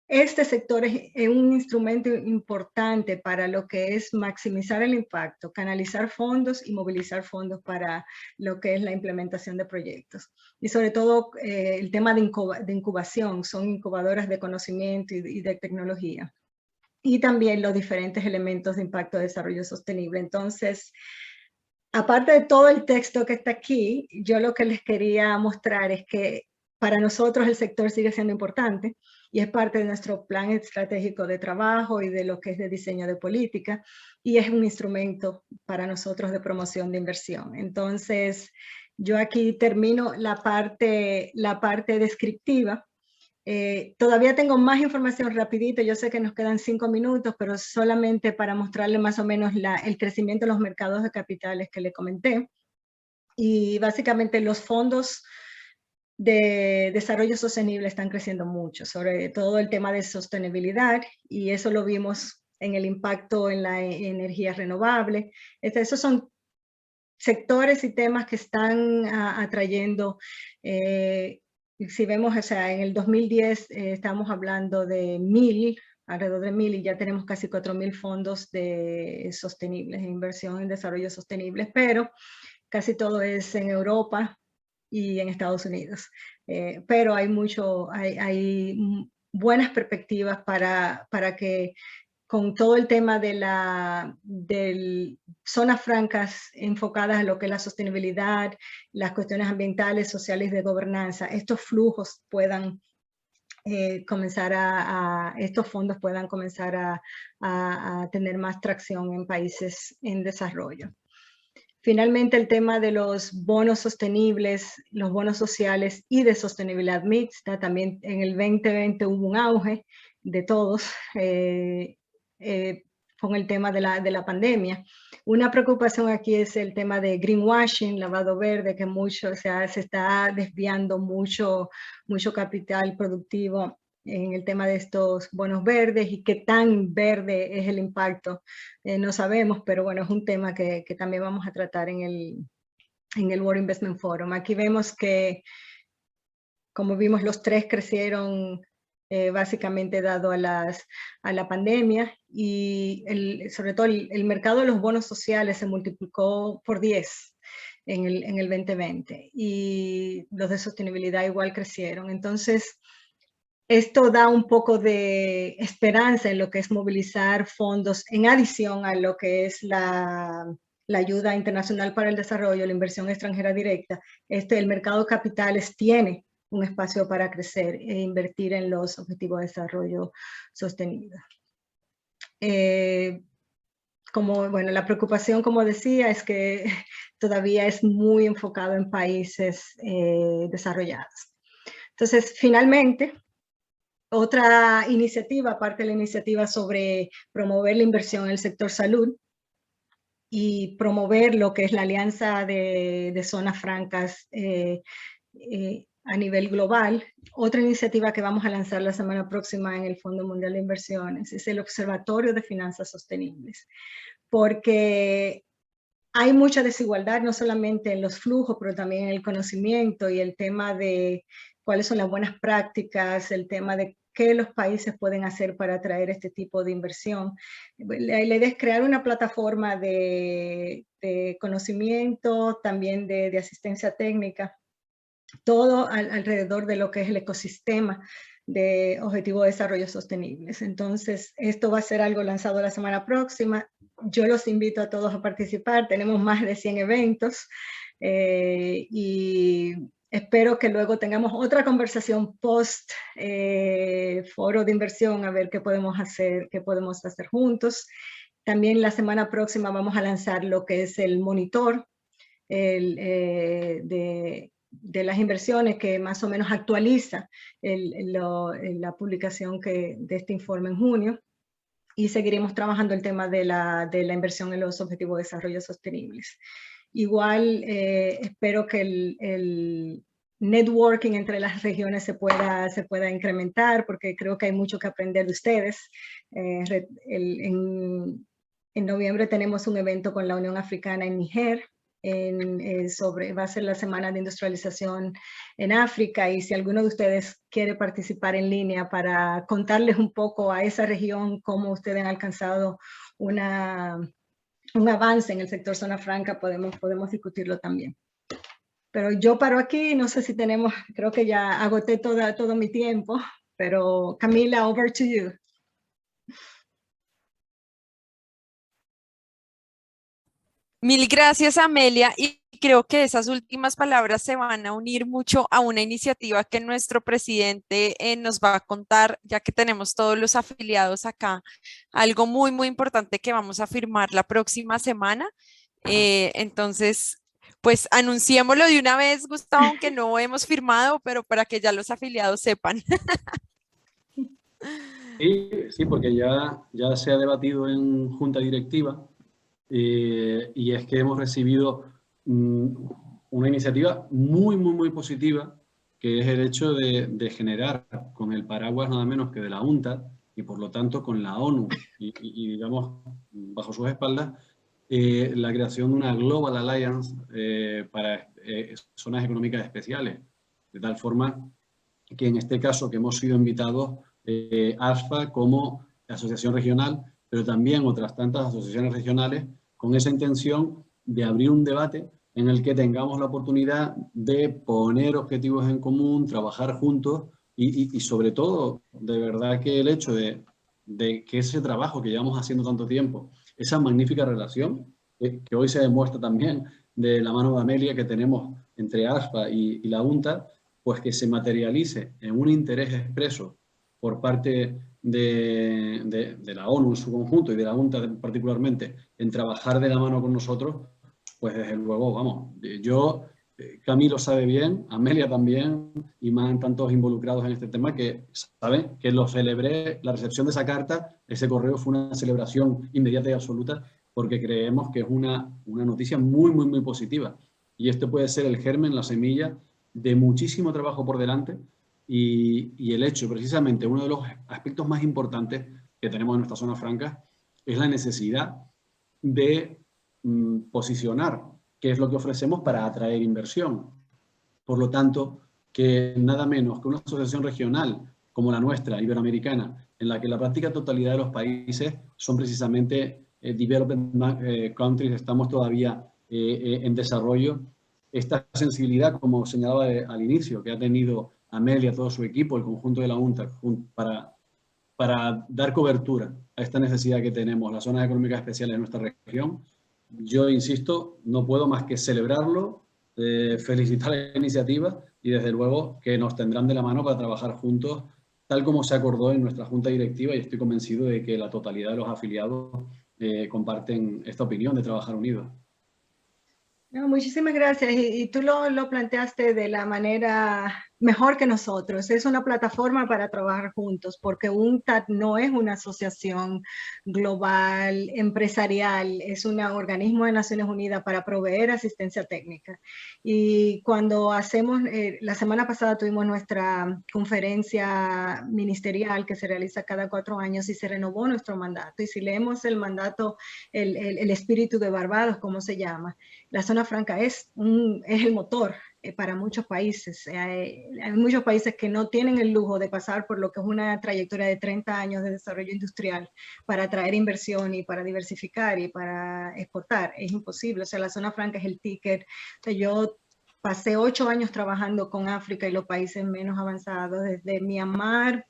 este sector es un instrumento importante para lo que es maximizar el impacto, canalizar fondos y movilizar fondos para lo que es la implementación de proyectos. Y sobre todo el tema de incubación, son incubadoras de conocimiento y de tecnología. Y también los diferentes elementos de impacto de desarrollo sostenible. Entonces, aparte de todo el texto que está aquí, yo lo que les quería mostrar es que para nosotros el sector sigue siendo importante y es parte de nuestro plan estratégico de trabajo y de lo que es de diseño de política, y es un instrumento para nosotros de promoción de inversión. Entonces, yo aquí termino la parte descriptiva. Todavía tengo más información rapidito, yo sé que nos quedan 5 minutos, pero solamente para mostrarle más o menos el crecimiento de los mercados de capitales que le comenté. Y básicamente los fondos de desarrollo sostenible están creciendo mucho, sobre todo el tema de sostenibilidad, y eso lo vimos en el impacto en la energía renovable. Esos son sectores y temas que están atrayendo. Si vemos, o sea, en el 2010 estamos hablando de alrededor de 1.000, y ya tenemos casi 4.000 fondos de sostenibles, de inversión en desarrollo sostenible, pero casi todo es en Europa y en Estados Unidos. Pero hay buenas perspectivas para que con todo el tema de zonas francas enfocadas a lo que es la sostenibilidad, las cuestiones ambientales, sociales, de gobernanza, estos flujos puedan estos fondos puedan comenzar a tener más tracción en países en desarrollo. Finalmente, el tema de los bonos sostenibles, los bonos sociales y de sostenibilidad mixta. También en el 2020 hubo un auge de todos con el tema de la pandemia. Una preocupación aquí es el tema de greenwashing, lavado verde, que se está desviando mucho capital productivo en el tema de estos bonos verdes, y qué tan verde es el impacto, no sabemos, pero bueno, es un tema que también vamos a tratar en el World Investment Forum. Aquí vemos que, como vimos, los tres crecieron básicamente dado a la pandemia, y sobre todo el mercado de los bonos sociales se multiplicó por 10 en el 2020, y los de sostenibilidad igual crecieron. Entonces, esto da un poco de esperanza en lo que es movilizar fondos en adición a lo que es la ayuda internacional para el desarrollo, la inversión extranjera directa. El mercado de capitales tiene un espacio para crecer e invertir en los objetivos de desarrollo sostenible. La preocupación, como decía, es que todavía es muy enfocado en países desarrollados. Entonces, finalmente, otra iniciativa, aparte de la iniciativa sobre promover la inversión en el sector salud y promover lo que es la alianza de zonas francas a nivel global, otra iniciativa que vamos a lanzar la semana próxima en el Fondo Mundial de Inversiones es el Observatorio de Finanzas Sostenibles, porque hay mucha desigualdad, no solamente en los flujos, pero también en el conocimiento y el tema de cuáles son las buenas prácticas, el tema de qué los países pueden hacer para atraer este tipo de inversión. La idea es crear una plataforma de conocimiento, también de asistencia técnica, todo alrededor de lo que es el ecosistema de Objetivos de Desarrollo Sostenibles. Entonces, esto va a ser algo lanzado la semana próxima. Yo los invito a todos a participar. Tenemos más de 100 eventos y espero que luego tengamos otra conversación post foro de inversión, a ver qué podemos hacer juntos. También la semana próxima vamos a lanzar lo que es el monitor de las inversiones, que más o menos actualiza la publicación de este informe en junio, y seguiremos trabajando el tema de la inversión en los objetivos de desarrollo sostenibles. Igual espero que el networking entre las regiones se pueda incrementar, porque creo que hay mucho que aprender de ustedes. En noviembre tenemos un evento con la Unión Africana en Níger, va a ser la Semana de Industrialización en África, y si alguno de ustedes quiere participar en línea para contarles un poco a esa región cómo ustedes han alcanzado un avance en el sector zona franca, podemos discutirlo también. Pero yo paro aquí, no sé si creo que ya agoté todo mi tiempo, pero Camila, over to you. Mil gracias, Amelia. Y creo que esas últimas palabras se van a unir mucho a una iniciativa que nuestro presidente nos va a contar, ya que tenemos todos los afiliados acá, algo muy, muy importante que vamos a firmar la próxima semana. Entonces, pues anunciémoslo de una vez, Gustavo, aunque no hemos firmado, pero para que ya los afiliados sepan. Sí, sí, porque ya se ha debatido en junta directiva y es que hemos recibido una iniciativa muy, muy, muy positiva, que es el hecho de generar con el paraguas nada menos que de la UNCTAD y por lo tanto con la ONU y digamos bajo sus espaldas la creación de una Global Alliance para zonas económicas especiales, de tal forma que en este caso que hemos sido invitados ASFA como asociación regional, pero también otras tantas asociaciones regionales, con esa intención de abrir un debate en el que tengamos la oportunidad de poner objetivos en común, trabajar juntos y sobre todo, de verdad que el hecho de que ese trabajo que llevamos haciendo tanto tiempo, esa magnífica relación que hoy se demuestra también de la mano de Amelia que tenemos entre ASFA y la UNTA, pues que se materialice en un interés expreso por parte de la ONU en su conjunto y de la UNTA particularmente en trabajar de la mano con nosotros, pues desde luego, vamos, yo, Camilo sabe bien, Amelia también, y más en tantos involucrados en este tema que saben que lo celebré, la recepción de esa carta, ese correo fue una celebración inmediata y absoluta, porque creemos que es una noticia muy, muy, muy positiva. Y esto puede ser el germen, la semilla de muchísimo trabajo por delante y el hecho, precisamente, uno de los aspectos más importantes que tenemos en nuestra zona franca es la necesidad de posicionar qué es lo que ofrecemos para atraer inversión. Por lo tanto, que nada menos que una asociación regional como la nuestra, iberoamericana, en la que la práctica totalidad de los países son precisamente developing countries, estamos todavía en desarrollo. Esta sensibilidad, como señalaba al inicio, que ha tenido Amelia, todo su equipo, el conjunto de la UNTA, para dar cobertura a esta necesidad que tenemos, las zonas económicas especiales de nuestra región, yo insisto, no puedo más que celebrarlo, felicitar la iniciativa y desde luego que nos tendrán de la mano para trabajar juntos, tal como se acordó en nuestra junta directiva, y estoy convencido de que la totalidad de los afiliados comparten esta opinión de trabajar unidos. No, muchísimas gracias. Y tú lo planteaste de la manera mejor que nosotros. Es una plataforma para trabajar juntos, porque UNCTAD no es una asociación global, empresarial, es un organismo de Naciones Unidas para proveer asistencia técnica. Y cuando hacemos, la semana pasada tuvimos nuestra conferencia ministerial que se realiza cada 4 años y se renovó nuestro mandato. Y si leemos el mandato, el espíritu de Barbados, como se llama, la zona franca es el motor para muchos países. Hay muchos países que no tienen el lujo de pasar por lo que es una trayectoria de 30 años de desarrollo industrial para atraer inversión y para diversificar y para exportar. Es imposible. O sea, la zona franca es el ticket. O sea, yo pasé 8 años trabajando con África y los países menos avanzados, desde Myanmar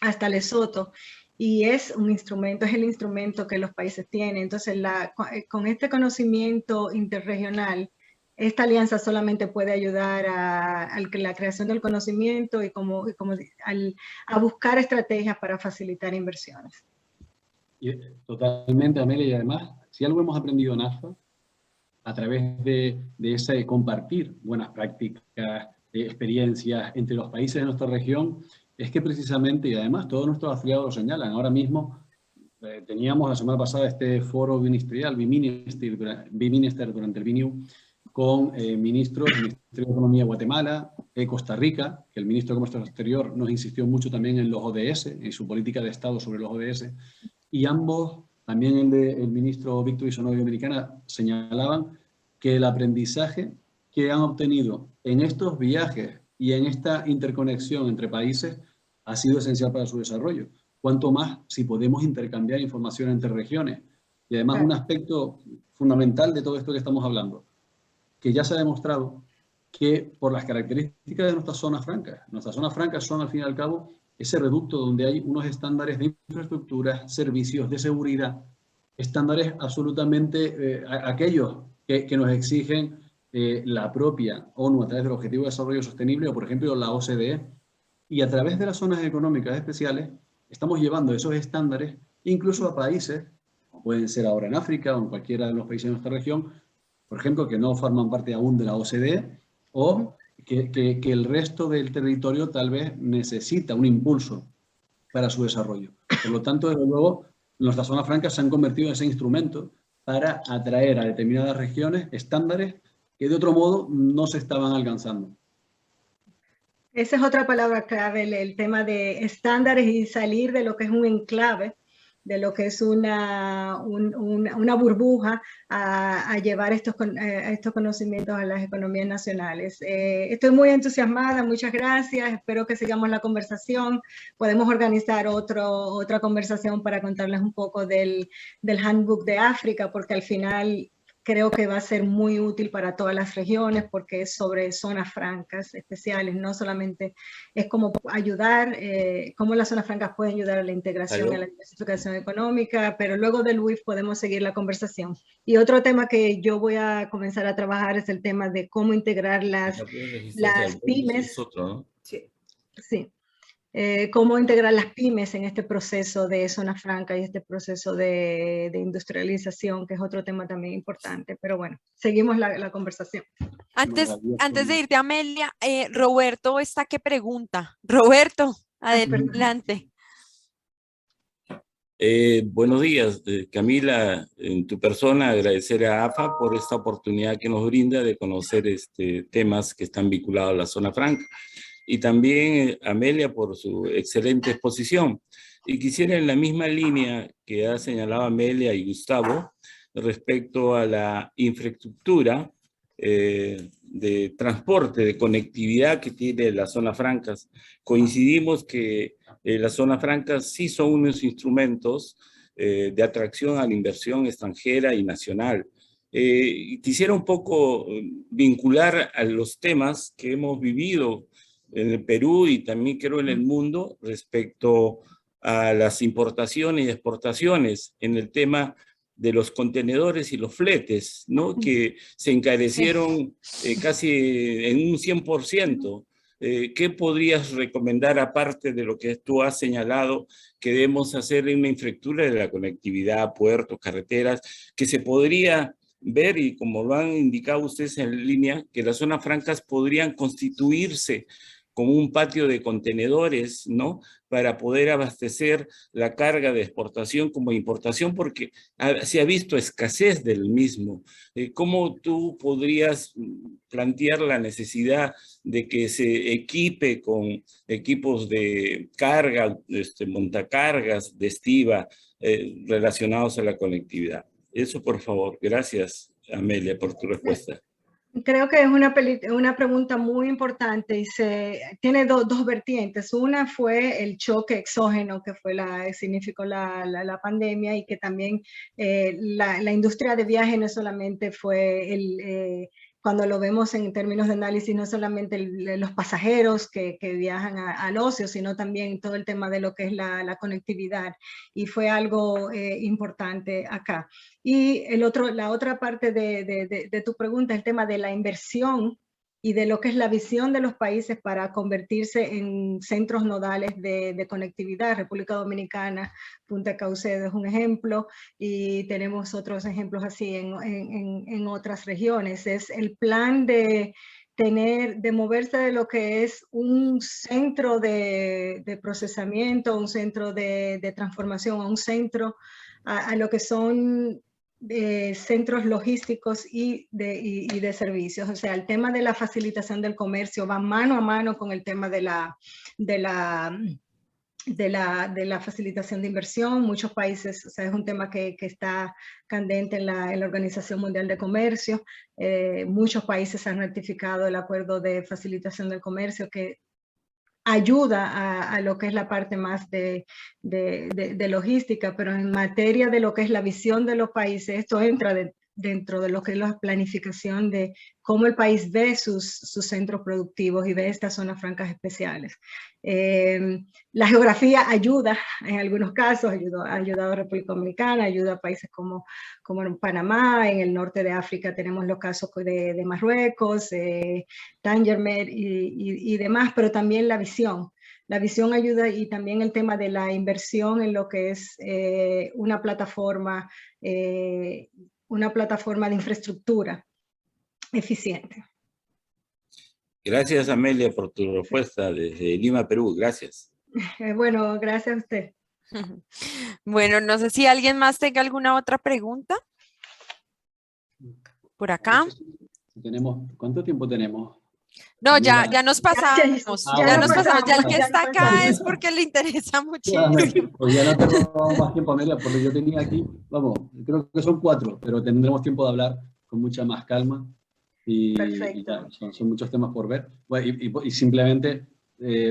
hasta Lesoto. Y es un instrumento, es el instrumento que los países tienen. Entonces, con este conocimiento interregional, esta alianza solamente puede ayudar a la creación del conocimiento y a buscar estrategias para facilitar inversiones. Totalmente, Amelia, y además, si algo hemos aprendido en ASFA, a través de ese compartir buenas prácticas, experiencias entre los países de nuestra región, es que precisamente, y además todos nuestros afiliados lo señalan, ahora mismo teníamos la semana pasada este foro ministerial, Biminister durante el BINIU, con ministros del Ministerio de Economía de Guatemala, Costa Rica, que el ministro de Comercio Exterior nos insistió mucho también en los ODS, en su política de Estado sobre los ODS, y ambos, también el ministro Víctor Bisonó de Dominicana, señalaban que el aprendizaje que han obtenido en estos viajes y en esta interconexión entre países ha sido esencial para su desarrollo. Cuanto más si podemos intercambiar información entre regiones. Y además un aspecto fundamental de todo esto que estamos hablando, que ya se ha demostrado que por las características de nuestras zonas francas son al fin y al cabo ese reducto donde hay unos estándares de infraestructura, servicios, de seguridad, estándares absolutamente aquellos que nos exigen la propia ONU a través del Objetivo de Desarrollo Sostenible o, por ejemplo, la OCDE. Y a través de las zonas económicas especiales estamos llevando esos estándares incluso a países, como pueden ser ahora en África o en cualquiera de los países de nuestra región, por ejemplo, que no forman parte aún de la OCDE o que el resto del territorio tal vez necesita un impulso para su desarrollo. Por lo tanto, desde luego, nuestras zonas francas se han convertido en ese instrumento para atraer a determinadas regiones estándares que de otro modo no se estaban alcanzando. Esa es otra palabra clave, el tema de estándares y salir de lo que es un enclave, de lo que es una burbuja a llevar estos conocimientos a las economías nacionales. Estoy muy entusiasmada, muchas gracias, espero que sigamos la conversación. Podemos organizar otra conversación para contarles un poco del Handbook de África, porque al final creo que va a ser muy útil para todas las regiones porque es sobre zonas francas especiales, no solamente es como ayudar, cómo las zonas francas pueden ayudar a la integración y a la diversificación económica, pero luego del WIF podemos seguir la conversación. Y otro tema que yo voy a comenzar a trabajar es el tema de cómo integrar las pymes. Es otro, ¿no? Sí, sí. Cómo integrar las pymes en este proceso de zona franca y este proceso de industrialización, que es otro tema también importante. Pero bueno, seguimos la conversación. Antes de irte, Amelia, Roberto está que pregunta. Roberto, adelante. Buenos días, Camila, en tu persona agradecer a AFA por esta oportunidad que nos brinda de conocer temas que están vinculados a la zona franca. Y también Amelia por su excelente exposición. Y quisiera en la misma línea que ha señalado Amelia y Gustavo respecto a la infraestructura de transporte, de conectividad que tiene las zonas francas. Coincidimos que las zonas francas sí son unos instrumentos de atracción a la inversión extranjera y nacional. Quisiera un poco vincular a los temas que hemos vivido en el Perú y también creo en el mundo respecto a las importaciones y exportaciones en el tema de los contenedores y los fletes, ¿no? Que se encarecieron casi en un 100%. ¿Qué podrías recomendar aparte de lo que tú has señalado que debemos hacer en una infraestructura de la conectividad, puertos, carreteras, que se podría ver, y como lo han indicado ustedes en línea, que las zonas francas podrían constituirse como un patio de contenedores, ¿no? Para poder abastecer la carga de exportación como importación, porque se ha visto escasez del mismo. ¿Cómo tú podrías plantear la necesidad de que se equipe con equipos de carga, montacargas, de estiva, relacionados a la conectividad? Eso, por favor. Gracias, Amelia, por tu respuesta. Creo que es una pregunta muy importante y tiene dos vertientes. Una fue el choque exógeno que significó la pandemia y que también la industria de viaje no solamente fue cuando lo vemos en términos de análisis, no solamente los pasajeros que viajan al ocio, sino también todo el tema de lo que es la conectividad. Y fue algo importante acá. Y la otra parte de tu pregunta es el tema de la inversión y de lo que es la visión de los países para convertirse en centros nodales de conectividad. República Dominicana, Punta Caucedo es un ejemplo y tenemos otros ejemplos así en otras regiones. Es el plan de moverse de lo que es un centro de procesamiento, un centro de transformación, a un centro a lo que son centros logísticos y de servicios. O sea, el tema de la facilitación del comercio va mano a mano con el tema de la facilitación de inversión. Muchos países, o sea, es un tema que está candente en la Organización Mundial de Comercio. Muchos países han ratificado el acuerdo de facilitación del comercio que ayuda a lo que es la parte más de logística, pero en materia de lo que es la visión de los países, esto entra dentro de lo que es la planificación de cómo el país ve sus centros productivos y ve estas zonas francas especiales. La geografía ayuda en algunos casos, ha ayudado a República Dominicana, ayuda a países como en Panamá, en el norte de África tenemos los casos de Marruecos, Tangermet y demás, pero también la visión. La visión ayuda y también el tema de la inversión en lo que es una plataforma de infraestructura eficiente. Gracias, Amelia, por tu respuesta desde Lima, Perú. Gracias. Bueno, gracias a usted. Bueno, no sé si alguien más tenga alguna otra pregunta. Por acá. ¿Cuánto tiempo tenemos? No, ya nos pasamos. Ya nos pasamos. Ya el que está acá es porque le interesa muchísimo. Pues ya no te robo más tiempo, Amelia, porque yo tenía aquí, vamos, creo que son 4, pero tendremos tiempo de hablar con mucha más calma. Y ya, son muchos temas por ver. Bueno, y simplemente,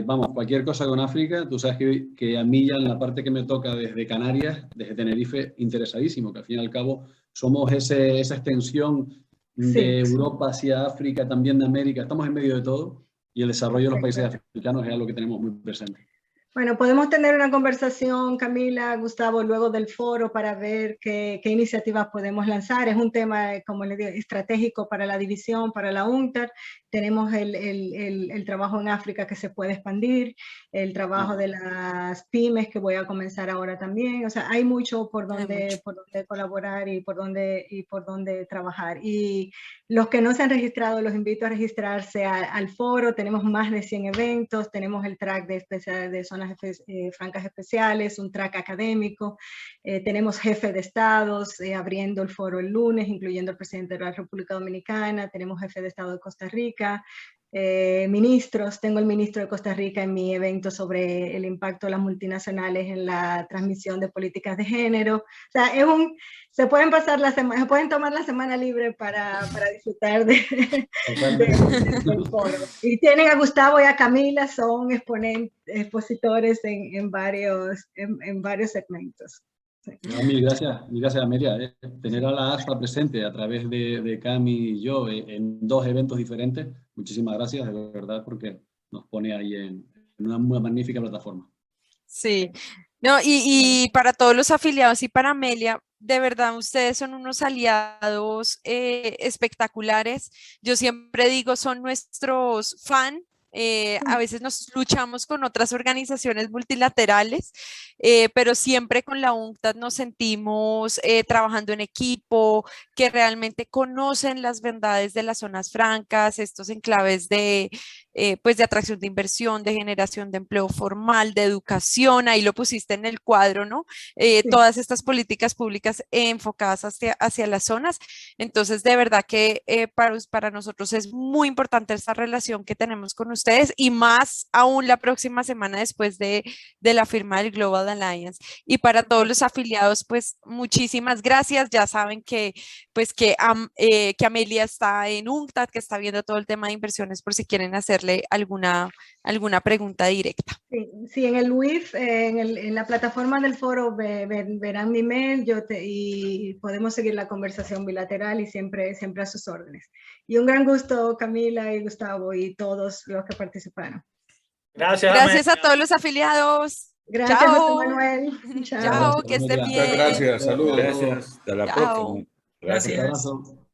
vamos, cualquier cosa con África, tú sabes que a mí ya en la parte que me toca desde Canarias, desde Tenerife, interesadísimo, que al fin y al cabo somos esa extensión de Europa hacia África, también de América, estamos en medio de todo y el desarrollo de los países africanos es algo que tenemos muy presente. Bueno, podemos tener una conversación, Camila, Gustavo, luego del foro para ver qué iniciativas podemos lanzar. Es un tema, como les digo, estratégico para la división, para la UNCTAD. Tenemos el trabajo en África que se puede expandir, el trabajo de las pymes que voy a comenzar ahora también. O sea, hay mucho por donde colaborar y por donde trabajar. Y los que no se han registrado, los invito a registrarse al foro. Tenemos más de 100 eventos, tenemos el track de zonas francas especiales, un track académico, tenemos jefes de estados abriendo el foro el lunes, incluyendo el presidente de la República Dominicana, tenemos jefe de estado de Costa Rica, ministros, tengo el ministro de Costa Rica en mi evento sobre el impacto de las multinacionales en la transmisión de políticas de género. O sea, se pueden tomar la semana libre para disfrutar del foro. Y tienen a Gustavo y a Camila, son expositores en varios segmentos. Mil gracias, Amelia. Tener a la ASFA presente a través de Cami y yo en 2 eventos diferentes, muchísimas gracias, de verdad, porque nos pone ahí en una magnífica plataforma. Sí, no, y para todos los afiliados y para Amelia, de verdad, ustedes son unos aliados espectaculares. Yo siempre digo, son nuestros fans. A veces nos luchamos con otras organizaciones multilaterales, pero siempre con la UNCTAD nos sentimos trabajando en equipo, que realmente conocen las bondades de las zonas francas, estos enclaves pues de atracción de inversión, de generación de empleo formal, de educación, ahí lo pusiste en el cuadro, ¿no? Todas estas políticas públicas enfocadas hacia las zonas. Entonces, de verdad que para nosotros es muy importante esta relación que tenemos con ustedes y más aún la próxima semana después de la firma del Global Alliance. Y para todos los afiliados, pues muchísimas gracias. Ya saben que Amelia está en UNCTAD, que está viendo todo el tema de inversiones por si quieren hacerle alguna pregunta directa. Sí, en el WIF, en la plataforma del foro verán mi mail y podemos seguir la conversación bilateral y siempre a sus órdenes. Y un gran gusto, Camila y Gustavo y todos los que participaron. Gracias a todos los afiliados. Gracias, Chao. José Manuel. Chao, que estén bien. Gracias, saludos. Gracias, hasta la próxima. Gracias. Un abrazo.